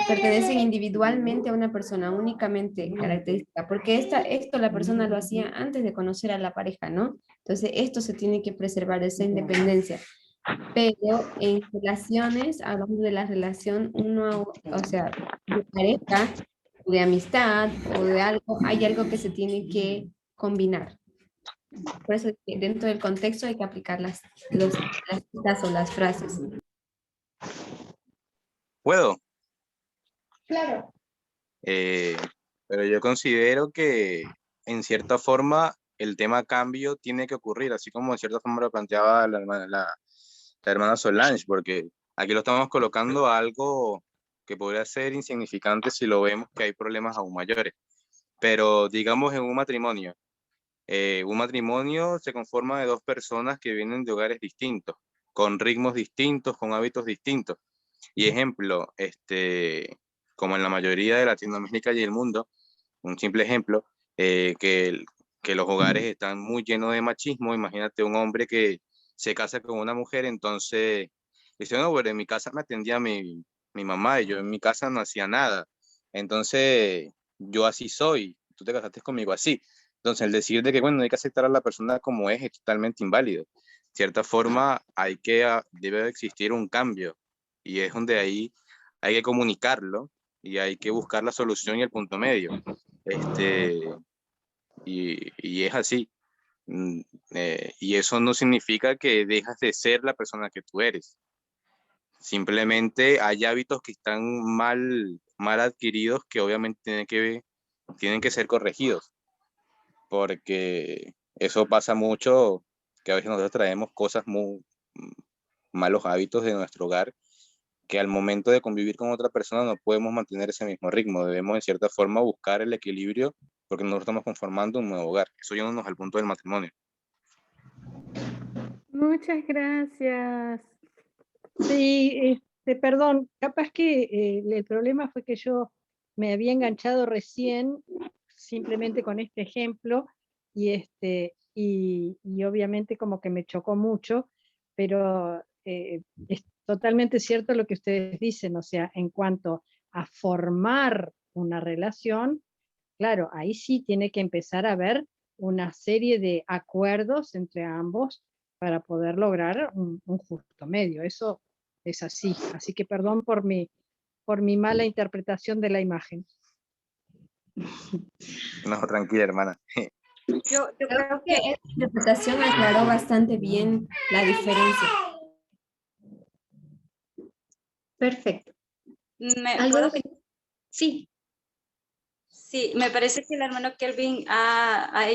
pertenecen individualmente a una persona, únicamente característica, porque esto la persona lo hacía antes de conocer a la pareja, ¿no? Entonces, esto se tiene que preservar, esa independencia. Pero en relaciones, hablando de la relación uno, o sea, de pareja, o de amistad, o de algo, hay algo que se tiene que combinar. Por eso dentro del contexto hay que aplicar las citas o las frases. ¿Puedo? Claro. Pero yo considero que en cierta forma el tema cambio tiene que ocurrir, así como en cierta forma lo planteaba la hermana Solange, porque aquí lo estamos colocando a algo que podría ser insignificante si lo vemos que hay problemas aún mayores. Pero digamos en un matrimonio se conforma de dos personas que vienen de hogares distintos, con ritmos distintos, con hábitos distintos. Y ejemplo, como en la mayoría de Latinoamérica y el mundo, un simple ejemplo, que los hogares están muy llenos de machismo. Imagínate un hombre que se casa con una mujer, entonces dice, no, pero en mi casa me atendía mi mamá y yo en mi casa no hacía nada. Entonces, yo así soy, tú te casaste conmigo así. Entonces, el decir de que, bueno, hay que aceptar a la persona como es totalmente inválido. De cierta forma, debe existir un cambio y es donde ahí hay que comunicarlo y hay que buscar la solución y el punto medio. Y es así. Y eso no significa que dejas de ser la persona que tú eres. Simplemente hay hábitos que están mal adquiridos que obviamente tienen que ser corregidos, porque eso pasa mucho, que a veces nosotros traemos cosas malos hábitos de nuestro hogar, que al momento de convivir con otra persona no podemos mantener ese mismo ritmo. Debemos, en cierta forma, buscar el equilibrio porque nosotros estamos conformando un nuevo hogar. Eso llevándonos al punto del matrimonio. Muchas gracias. Sí, perdón, capaz que el problema fue que yo me había enganchado recién simplemente con este ejemplo y obviamente como que me chocó mucho, pero es totalmente cierto lo que ustedes dicen, o sea, en cuanto a formar una relación, claro, ahí sí tiene que empezar a haber una serie de acuerdos entre ambos para poder lograr un justo medio. Eso es así. Así que perdón por mi mala interpretación de la imagen. No, tranquila, hermana. Yo creo que Esta interpretación aclaró bastante bien la diferencia. Perfecto. ¿puedo ¿Algo? opinar? Sí. Sí, me parece que el hermano Kelvin ha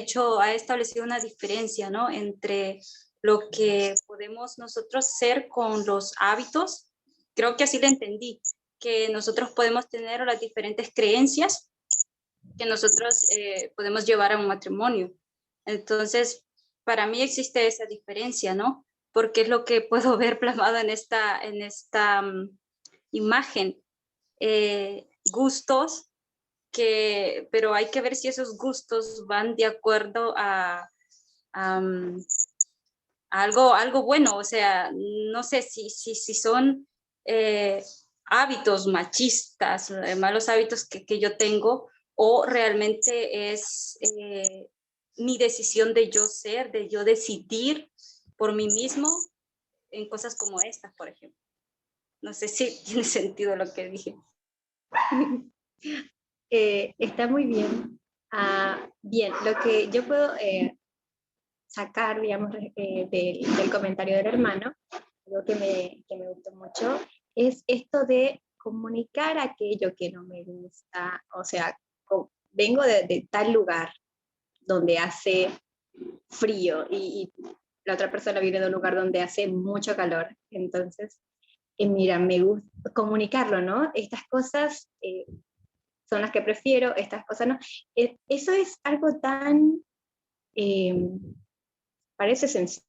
establecido una diferencia, ¿no? Entre lo que podemos nosotros ser con los hábitos. Creo que así lo entendí, que nosotros podemos tener las diferentes creencias que nosotros podemos llevar a un matrimonio. Entonces, para mí existe esa diferencia, ¿no? Porque es lo que puedo ver plasmado en esta imagen. Gustos, pero hay que ver si esos gustos van de acuerdo a algo bueno, o sea, no sé si son hábitos machistas, malos hábitos que yo tengo, o realmente es mi decisión de yo ser, de yo decidir por mí mismo en cosas como estas, por ejemplo. No sé si tiene sentido lo que dije. Está muy bien. Bien, lo que yo puedo sacar, digamos, del comentario del hermano, algo que me gustó mucho, es esto de comunicar aquello que no me gusta. O sea, vengo de tal lugar donde hace frío y la otra persona viene de un lugar donde hace mucho calor. Entonces, mira, me gusta comunicarlo, ¿no? Estas cosas son las que prefiero, estas cosas no. Eso es algo tan, parece sencillo.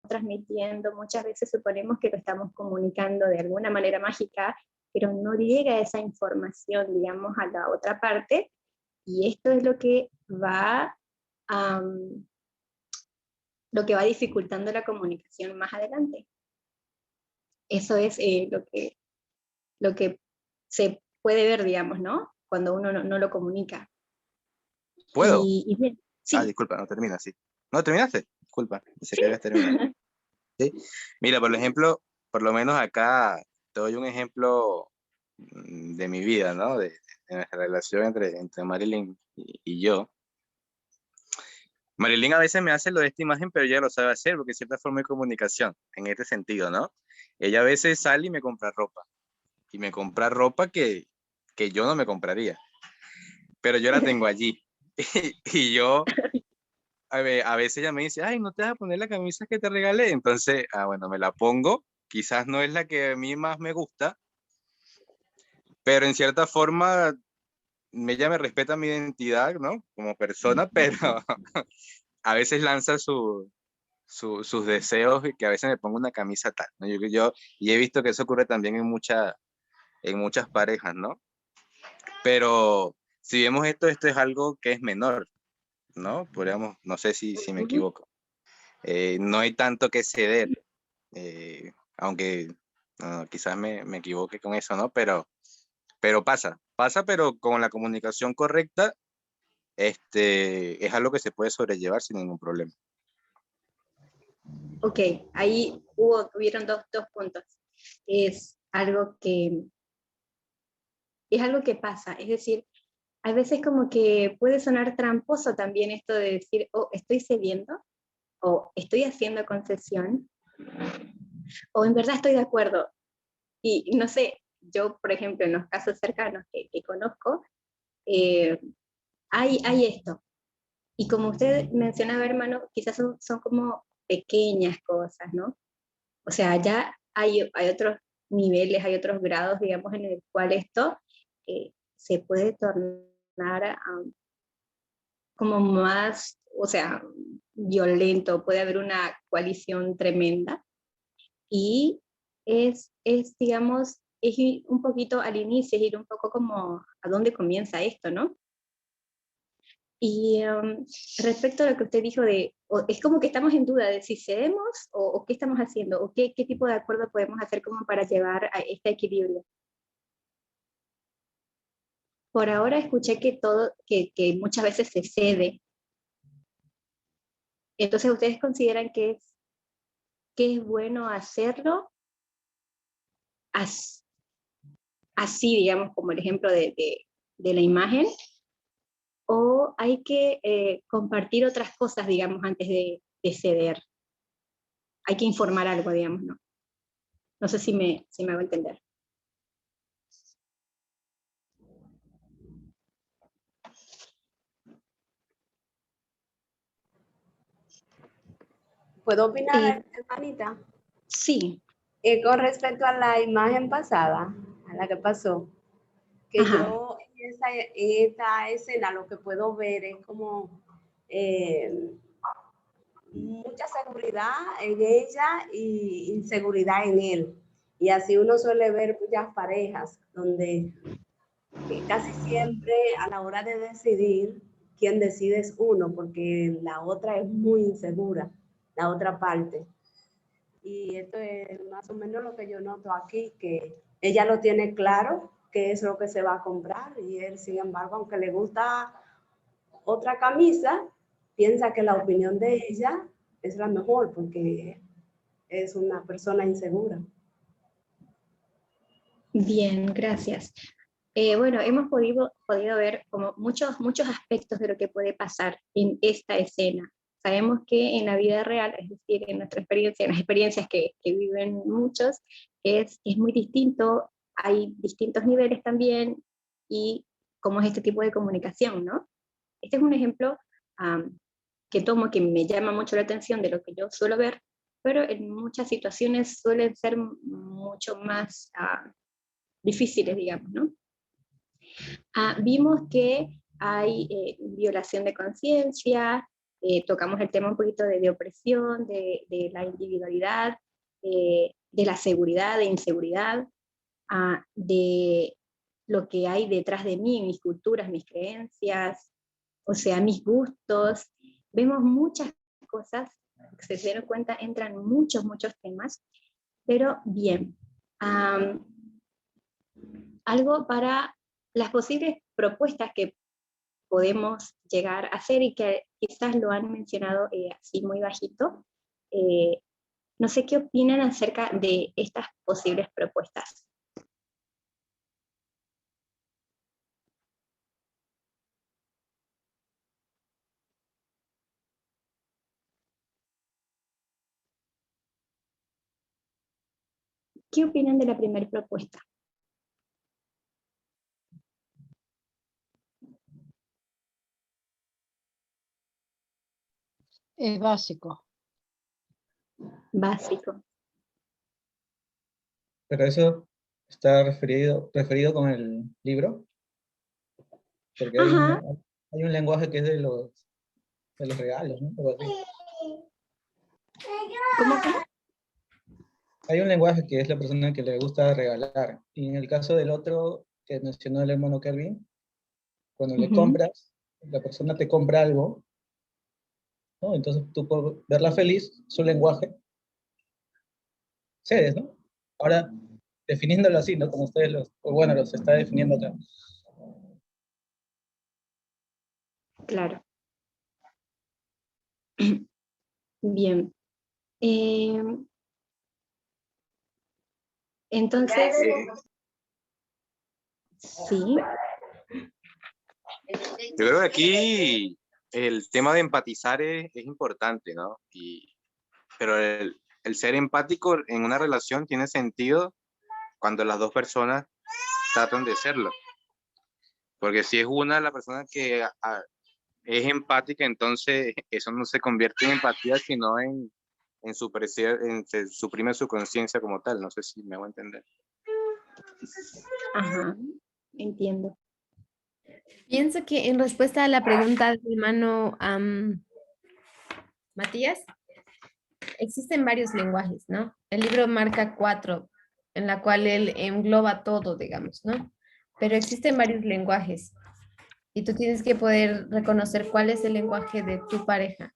Transmitiendo, muchas veces suponemos que lo estamos comunicando de alguna manera mágica, pero no llega esa información, digamos, a la otra parte, y esto es lo que va dificultando la comunicación más adelante. Eso es lo que se puede ver, digamos, ¿no? Cuando uno no lo comunica. ¿Puedo? Y bien, sí. Ah, disculpa, no termina, sí. ¿No terminaste? Disculpa, pensé que habías terminado. ¿Sí? Mira, por ejemplo, por lo menos acá te doy un ejemplo de mi vida, ¿no? De nuestra relación entre Marilyn y yo. Marilyn a veces me hace lo de esta imagen, pero ella lo sabe hacer porque es cierta forma de comunicación, en este sentido, ¿no? Ella a veces sale y me compra ropa. Y me compra ropa que yo no me compraría. Pero yo la tengo allí. Y yo, a veces ella me dice, ay, ¿no te vas a poner la camisa que te regalé? Entonces, bueno, me la pongo. Quizás no es la que a mí más me gusta, pero en cierta forma ella me respeta mi identidad, ¿no? Como persona, pero a veces lanza sus deseos y que a veces me pongo una camisa tal, ¿no? Y he visto que eso ocurre también en muchas parejas, ¿no? Pero si vemos esto es algo que es menor, ¿no? Podríamos, no sé si me equivoco. No hay tanto que ceder, aunque quizás me equivoque con eso, ¿no? Pero pasa, pero con la comunicación correcta, es algo que se puede sobrellevar sin ningún problema. Ok, ahí hubieron dos puntos. Es algo que pasa, es decir, a veces como que puede sonar tramposo también esto de decir, oh, estoy cediendo, o estoy haciendo concesión, o en verdad estoy de acuerdo. Y no sé, yo, por ejemplo, en los casos cercanos que conozco, hay esto. Y como usted mencionaba, hermano, quizás son como pequeñas cosas, ¿no? O sea, ya hay otros niveles, hay otros grados, digamos, en el cual esto se puede tornar como más, o sea, violento, puede haber una coalición tremenda. Y digamos, es ir un poquito al inicio, es ir un poco como a dónde comienza esto, ¿no? Y respecto a lo que usted dijo es como que estamos en duda de si cedemos o qué estamos haciendo, o qué tipo de acuerdo podemos hacer como para llevar a este equilibrio. Por ahora escuché que muchas veces se cede. Entonces, ¿ustedes consideran que es bueno hacerlo así, digamos, como el ejemplo de la imagen? ¿O hay que compartir otras cosas, digamos, antes de ceder? Hay que informar algo, digamos, ¿no? No sé si me hago entender. ¿Puedo opinar, hermanita? Sí. Con respecto a la imagen pasada, a la que pasó, que Ajá. yo en esta escena lo que puedo ver es como mucha seguridad en ella y inseguridad en él. Y así uno suele ver muchas parejas donde casi siempre a la hora de decidir, quien decide es uno, porque la otra es muy insegura, la otra parte. Y esto es más o menos lo que yo noto aquí, que ella lo tiene claro, qué es lo que se va a comprar, y él, sin embargo, aunque le gusta otra camisa, piensa que la opinión de ella es la mejor, porque es una persona insegura. Bien, gracias. Bueno, hemos podido ver como muchos aspectos de lo que puede pasar en esta escena. Sabemos que en la vida real, es decir, en nuestra experiencia, en las experiencias que viven muchos, es muy distinto, hay distintos niveles también, y cómo es este tipo de comunicación, ¿no? Este es un ejemplo que tomo, que me llama mucho la atención de lo que yo suelo ver, pero en muchas situaciones suelen ser mucho más difíciles, digamos, ¿no? Vimos que hay violación de conciencia, tocamos el tema un poquito de opresión, de la individualidad, de la seguridad, de inseguridad. de lo que hay detrás de mí, mis culturas, mis creencias, o sea, mis gustos. Vemos muchas cosas, si se dan cuenta, entran muchos temas, pero bien. Algo para las posibles propuestas que podemos llegar a hacer y que quizás lo han mencionado así muy bajito. No sé qué opinan acerca de estas posibles propuestas. ¿Qué opinan de la primera propuesta? Es básico. Básico. Pero eso está referido con el libro, porque Ajá. hay un lenguaje que es de los regalos, ¿no? Algo así. ¿Cómo? Hay un lenguaje que es la persona que le gusta regalar. Y en el caso del otro que mencionó el hermano Kelvin, cuando le compras, la persona te compra algo, ¿no? Entonces tú por verla feliz, su lenguaje, cedes, ¿no? Ahora, definiéndolo así, ¿no? Como ustedes los está definiendo acá. Claro. Bien. Entonces, sí. Yo creo que aquí el tema de empatizar es importante, ¿no? Pero el ser empático en una relación tiene sentido cuando las dos personas tratan de serlo. Porque si es la persona que es empática, entonces eso no se convierte en empatía, sino en se suprime su conciencia como tal. No sé si me hago entender. Ajá, entiendo. Pienso que en respuesta a la pregunta del hermano Matías, existen varios lenguajes, ¿no? El libro marca 4, en la cual él engloba todo, digamos, ¿no? Pero existen varios lenguajes y tú tienes que poder reconocer cuál es el lenguaje de tu pareja.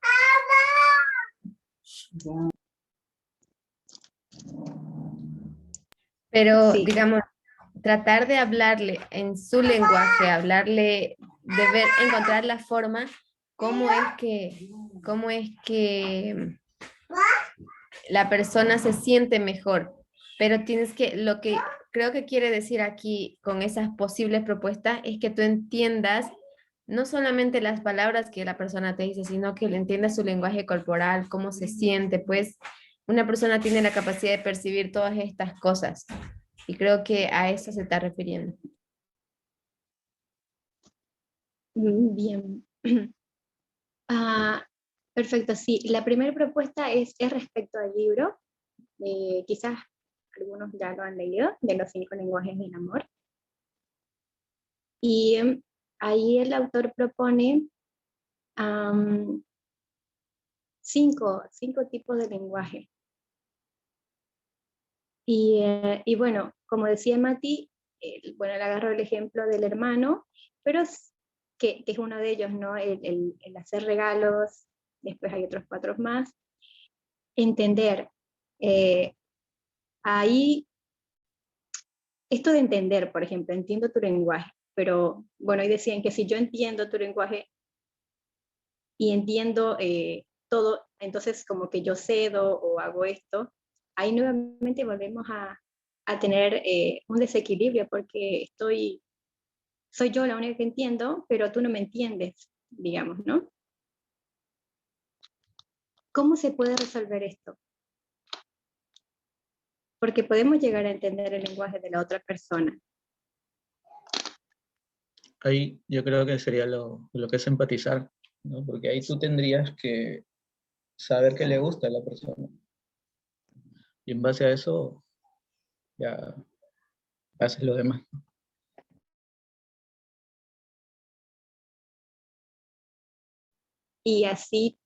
Pero, Sí. digamos, tratar de hablarle en su lenguaje, encontrar la forma, cómo es que la persona se siente mejor. Pero lo que creo que quiere decir aquí con esas posibles propuestas es que tú entiendas no solamente las palabras que la persona te dice, sino que le entiendas su lenguaje corporal, cómo se siente, pues una persona tiene la capacidad de percibir todas estas cosas. Y creo que a eso se está refiriendo. Bien. Perfecto, sí. La primera propuesta es respecto al libro. Quizás algunos ya lo han leído, de los 5 lenguajes del amor. Y ahí el autor propone 5 tipos de lenguaje. Y bueno, como decía Mati, bueno, le agarro el ejemplo del hermano, pero que es uno de ellos, ¿no? El hacer regalos, después hay otros 4 más. Entender. Ahí, esto de entender, por ejemplo, entiendo tu lenguaje, pero bueno, ahí decían que si yo entiendo tu lenguaje y entiendo todo, entonces como que yo cedo o hago esto, ahí nuevamente volvemos a tener un desequilibrio porque soy yo la única que entiendo, pero tú no me entiendes, digamos, ¿no? ¿Cómo se puede resolver esto? Porque podemos llegar a entender el lenguaje de la otra persona. Ahí yo creo que sería lo que es empatizar, ¿no? Porque ahí tú tendrías que saber qué le gusta a la persona. Y en base a eso, ya haces lo demás. Y así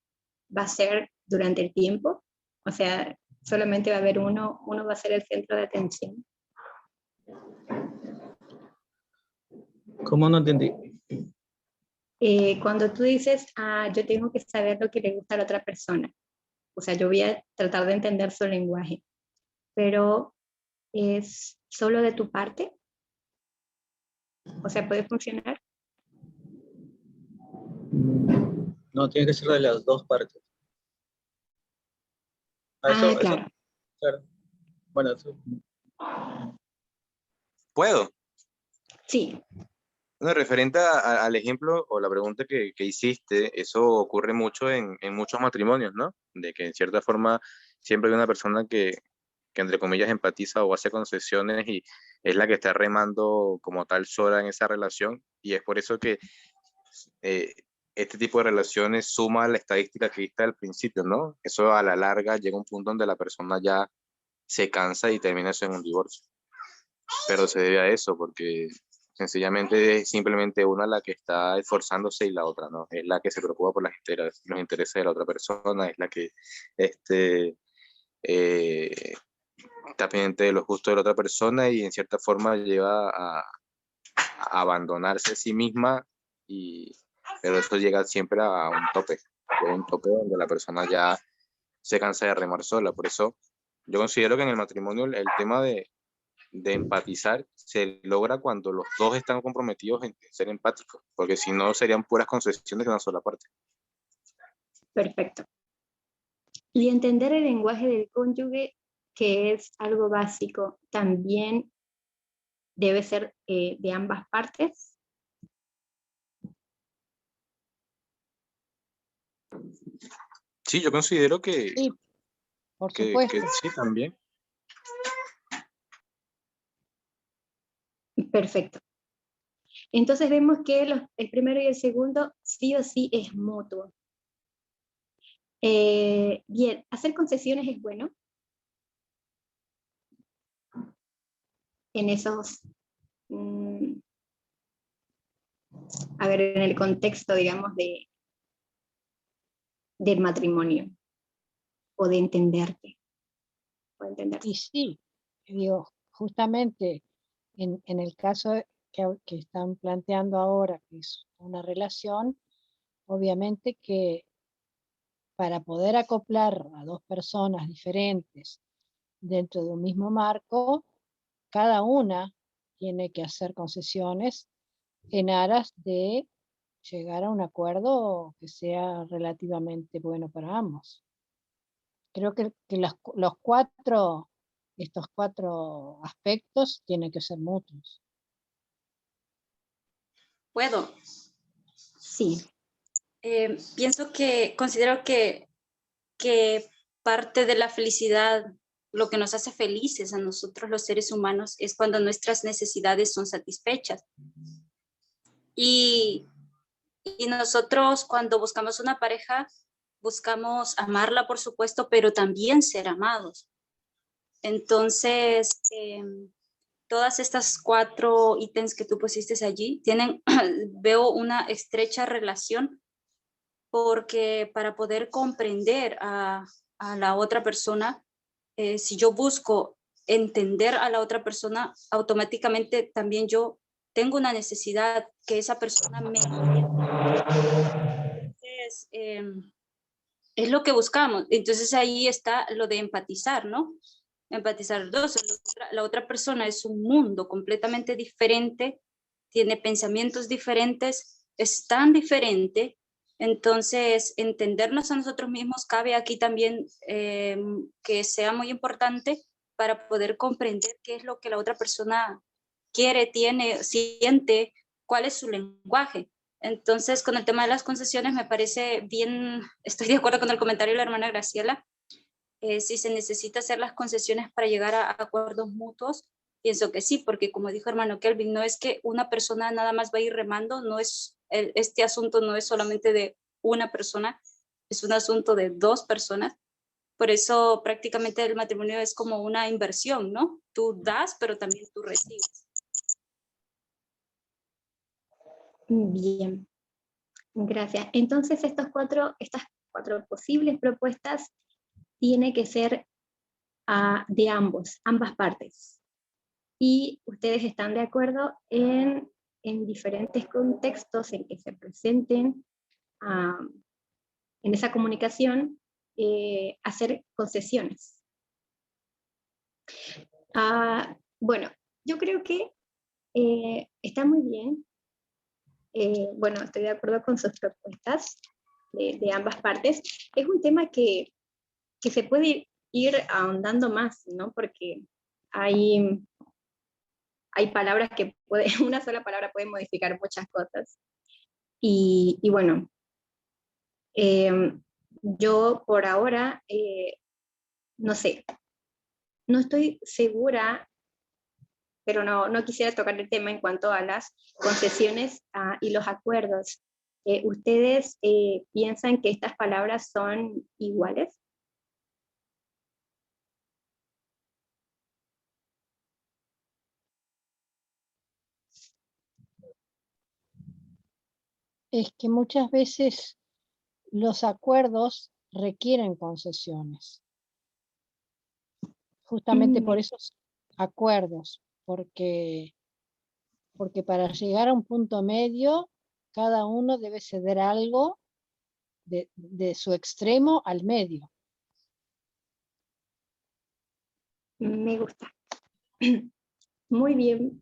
va a ser durante el tiempo, o sea, solamente va a haber uno va a ser el centro de atención. ¿Cómo no entendí? Cuando tú dices, yo tengo que saber lo que le gusta a la otra persona, o sea, yo voy a tratar de entender su lenguaje, pero ¿es solo de tu parte? O sea, ¿puede funcionar? No, tiene que ser de las dos partes. Eso, Claro. claro. Bueno, eso. ¿Puedo? Sí. Bueno, referente al ejemplo o la pregunta que hiciste, eso ocurre mucho en muchos matrimonios, ¿no? De que en cierta forma siempre hay una persona que entre comillas empatiza o hace concesiones y es la que está remando como tal sola en esa relación, y es por eso que eh, este tipo de relaciones suma a la estadística que viste al principio, ¿no? Eso a la larga llega a un punto donde la persona ya se cansa y termina eso en un divorcio. Pero se debe a eso, porque sencillamente es simplemente una la que está esforzándose y la otra no. Es la que se preocupa por los intereses de la otra persona, es la que eh, está pendiente de los gustos de la otra persona y en cierta forma lleva a abandonarse a sí misma, pero eso llega siempre a un tope. Llega a un tope donde la persona ya se cansa de remar sola. Por eso yo considero que en el matrimonio el tema de empatizar se logra cuando los dos están comprometidos en ser empáticos, porque si no serían puras concesiones de una sola parte. Perfecto. Y entender el lenguaje del cónyuge, que es algo básico, también debe ser de ambas partes. Sí, yo considero que, Sí, por que supuesto. sí también. Perfecto. Entonces vemos que el primero y el segundo sí o sí es mutuo. Bien, hacer concesiones es bueno en esos, a ver, en el contexto, digamos, del matrimonio o de entenderte. Y sí, digo, justamente en el caso que están planteando ahora, que es una relación, obviamente que para poder acoplar a dos personas diferentes dentro de un mismo marco, cada una tiene que hacer concesiones en aras de llegar a un acuerdo que sea relativamente bueno para ambos. Creo que estos cuatro aspectos tienen que ser mutuos. ¿Puedo? Sí. Considero que parte de la felicidad, lo que nos hace felices a nosotros los seres humanos, es cuando nuestras necesidades son satisfechas. Y nosotros cuando buscamos una pareja, buscamos amarla, por supuesto, pero también ser amados. Entonces, todas estas 4 ítems que tú pusiste allí veo una estrecha relación, porque para poder comprender a la otra persona, si yo busco entender a la otra persona, automáticamente también yo tengo una necesidad que esa persona me entienda. Entonces, es lo que buscamos. Entonces ahí está lo de empatizar, ¿no? Empatizar dos. La otra persona es un mundo completamente diferente, tiene pensamientos diferentes, es tan diferente. Entonces, entendernos a nosotros mismos cabe aquí también que sea muy importante para poder comprender qué es lo que la otra persona quiere, tiene, siente, cuál es su lenguaje. Entonces, con el tema de las concesiones me parece bien, estoy de acuerdo con el comentario de la hermana Graciela. Si se necesita hacer las concesiones para llegar a acuerdos mutuos, pienso que sí, porque como dijo hermano Kelvin, no es que una persona nada más va a ir remando, no es, este asunto no es solamente de una persona, es un asunto de 2 personas. Por eso prácticamente el matrimonio es como una inversión, ¿no? Tú das, pero también tú recibes. Bien, gracias. Entonces estas cuatro posibles propuestas tiene que ser de ambas partes. Y ustedes están de acuerdo en en diferentes contextos en que se presenten en esa comunicación, hacer concesiones. Bueno, yo creo que está muy bien. Bueno, estoy de acuerdo con sus propuestas de ambas partes. Es un tema que se puede ir ahondando más, ¿no? Porque hay palabras que una sola palabra puede modificar muchas cosas. Y bueno, yo por ahora, no sé, no estoy segura, pero no quisiera tocar el tema en cuanto a las concesiones y los acuerdos. ¿Ustedes piensan que estas palabras son iguales? Es que muchas veces los acuerdos requieren concesiones. Justamente por esos acuerdos, porque para llegar a un punto medio, cada uno debe ceder algo de su extremo al medio. Me gusta. Muy bien.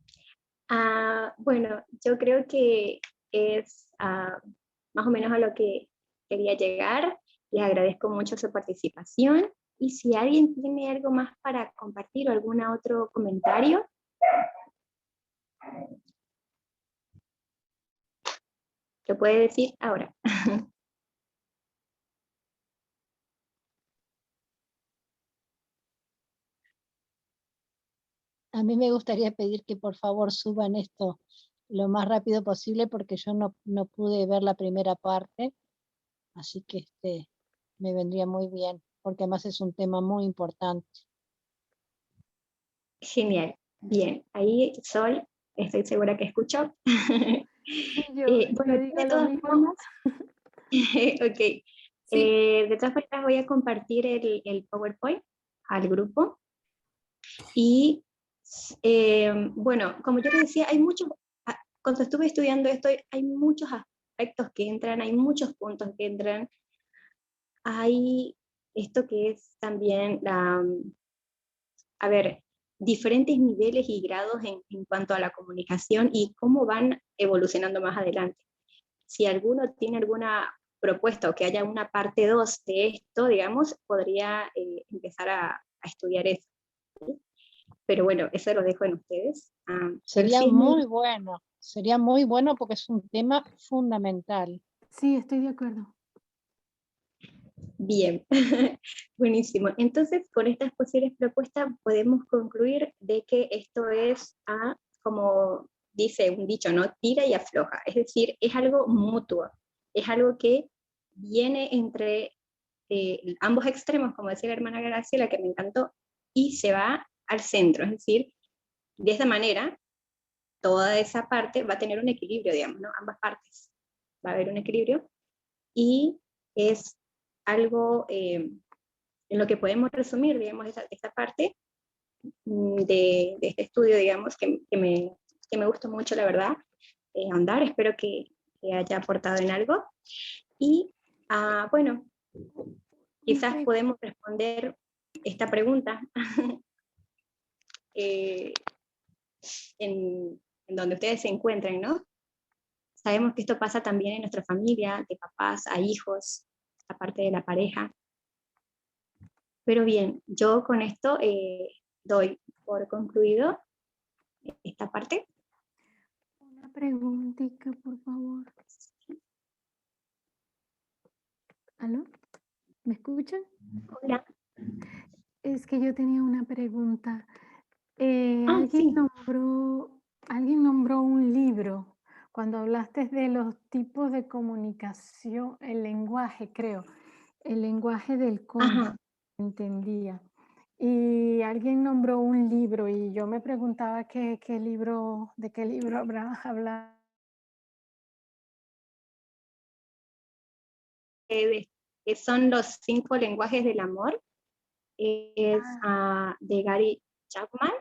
Bueno, yo creo que es más o menos a lo que quería llegar. Les agradezco mucho su participación. Y si alguien tiene algo más para compartir o algún otro comentario. Lo puede decir ahora. A mí me gustaría pedir que por favor suban esto lo más rápido posible porque yo no pude ver la primera parte, así que me vendría muy bien, porque además es un tema muy importante. Genial. Bien, ahí Sol, estoy segura que escuchó. Bueno, digo de lo todas mismo. formas, ok. Sí. De todas formas voy a compartir el PowerPoint al grupo. Y bueno, como yo les decía, hay muchos, cuando estuve estudiando esto, hay muchos aspectos que entran, hay muchos puntos que entran. Hay esto que es también a ver, diferentes niveles y grados en cuanto a la comunicación y cómo van evolucionando más adelante. Si alguno tiene alguna propuesta o que haya una parte 2 de esto, digamos, podría empezar a estudiar eso. ¿Sí? Pero bueno, eso lo dejo en ustedes. Sería muy bueno porque es un tema fundamental. Sí, estoy de acuerdo. Bien, buenísimo. Entonces, con estas posibles propuestas podemos concluir de que esto es, como dice un dicho, ¿no? Tira y afloja. Es decir, es algo mutuo, es algo que viene entre ambos extremos, como decía la hermana Graciela, que me encantó, y se va al centro. Es decir, de esta manera, toda esa parte va a tener un equilibrio, digamos, ¿no? Ambas partes. Va a haber un equilibrio y es algo en lo que podemos resumir, digamos, esta parte de este estudio, digamos, que me gustó mucho, la verdad, ahondar. Espero que haya aportado en algo. Y, bueno, quizás podemos responder esta pregunta en donde ustedes se encuentren, ¿no? Sabemos que esto pasa también en nuestra familia, de papás a hijos, aparte de la pareja. Pero bien, yo con esto doy por concluido esta parte. Una preguntita, por favor. ¿Aló? ¿Me escuchan? Hola. Es que yo tenía una pregunta. Alguien nombró un libro cuando hablaste de los tipos de comunicación, el lenguaje, creo, el lenguaje del cónyuge, entendía. Y alguien nombró un libro y yo me preguntaba de qué libro habrá hablado. Que son los 5 lenguajes del amor, es de Gary Chapman.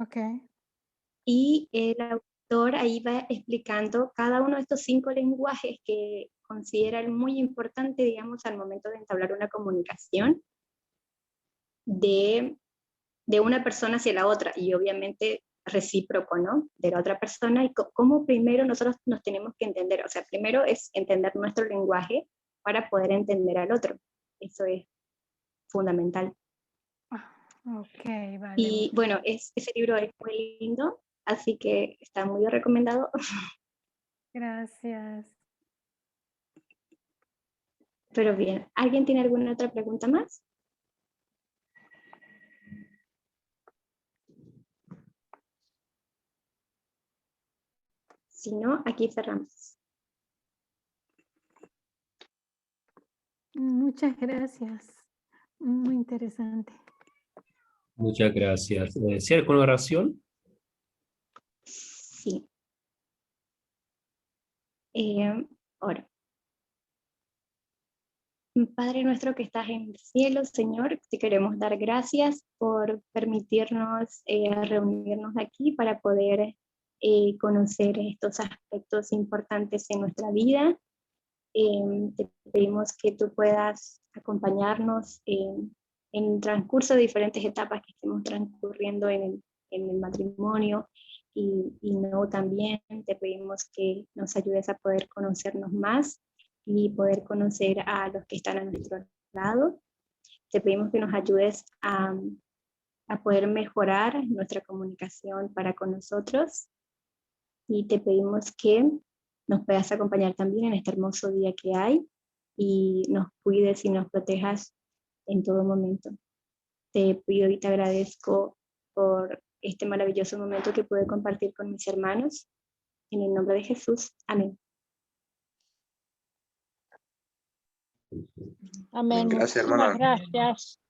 Ok. Y el autor autor ahí va explicando cada uno de estos 5 lenguajes que considera muy importante, digamos, al momento de entablar una comunicación de una persona hacia la otra, y obviamente recíproco, ¿no? De la otra persona, y cómo primero nosotros nos tenemos que entender. O sea, primero es entender nuestro lenguaje para poder entender al otro. Eso es fundamental. Ok, vale. Y bueno, ese libro es muy lindo, así que está muy recomendado. Gracias. Pero bien, ¿alguien tiene alguna otra pregunta más? Si no, aquí cerramos. Muchas gracias. Muy interesante. Muchas gracias. ¿Cierra con oración? Sí. Ahora. Padre nuestro que estás en el cielo, Señor, te queremos dar gracias por permitirnos reunirnos aquí para poder conocer estos aspectos importantes en nuestra vida. Te pedimos que tú puedas acompañarnos en el transcurso de diferentes etapas que estemos transcurriendo en el matrimonio, y no también te pedimos que nos ayudes a poder conocernos más y poder conocer a los que están a nuestro lado. Te pedimos que nos ayudes a poder mejorar nuestra comunicación para con nosotros, y te pedimos que nos puedas acompañar también en este hermoso día que hay, y nos cuides y nos protejas en todo momento. Te pido y te agradezco por este maravilloso momento que pude compartir con mis hermanos. En el nombre de Jesús. Amén. Amén. Gracias, Muchísimas hermana. gracias.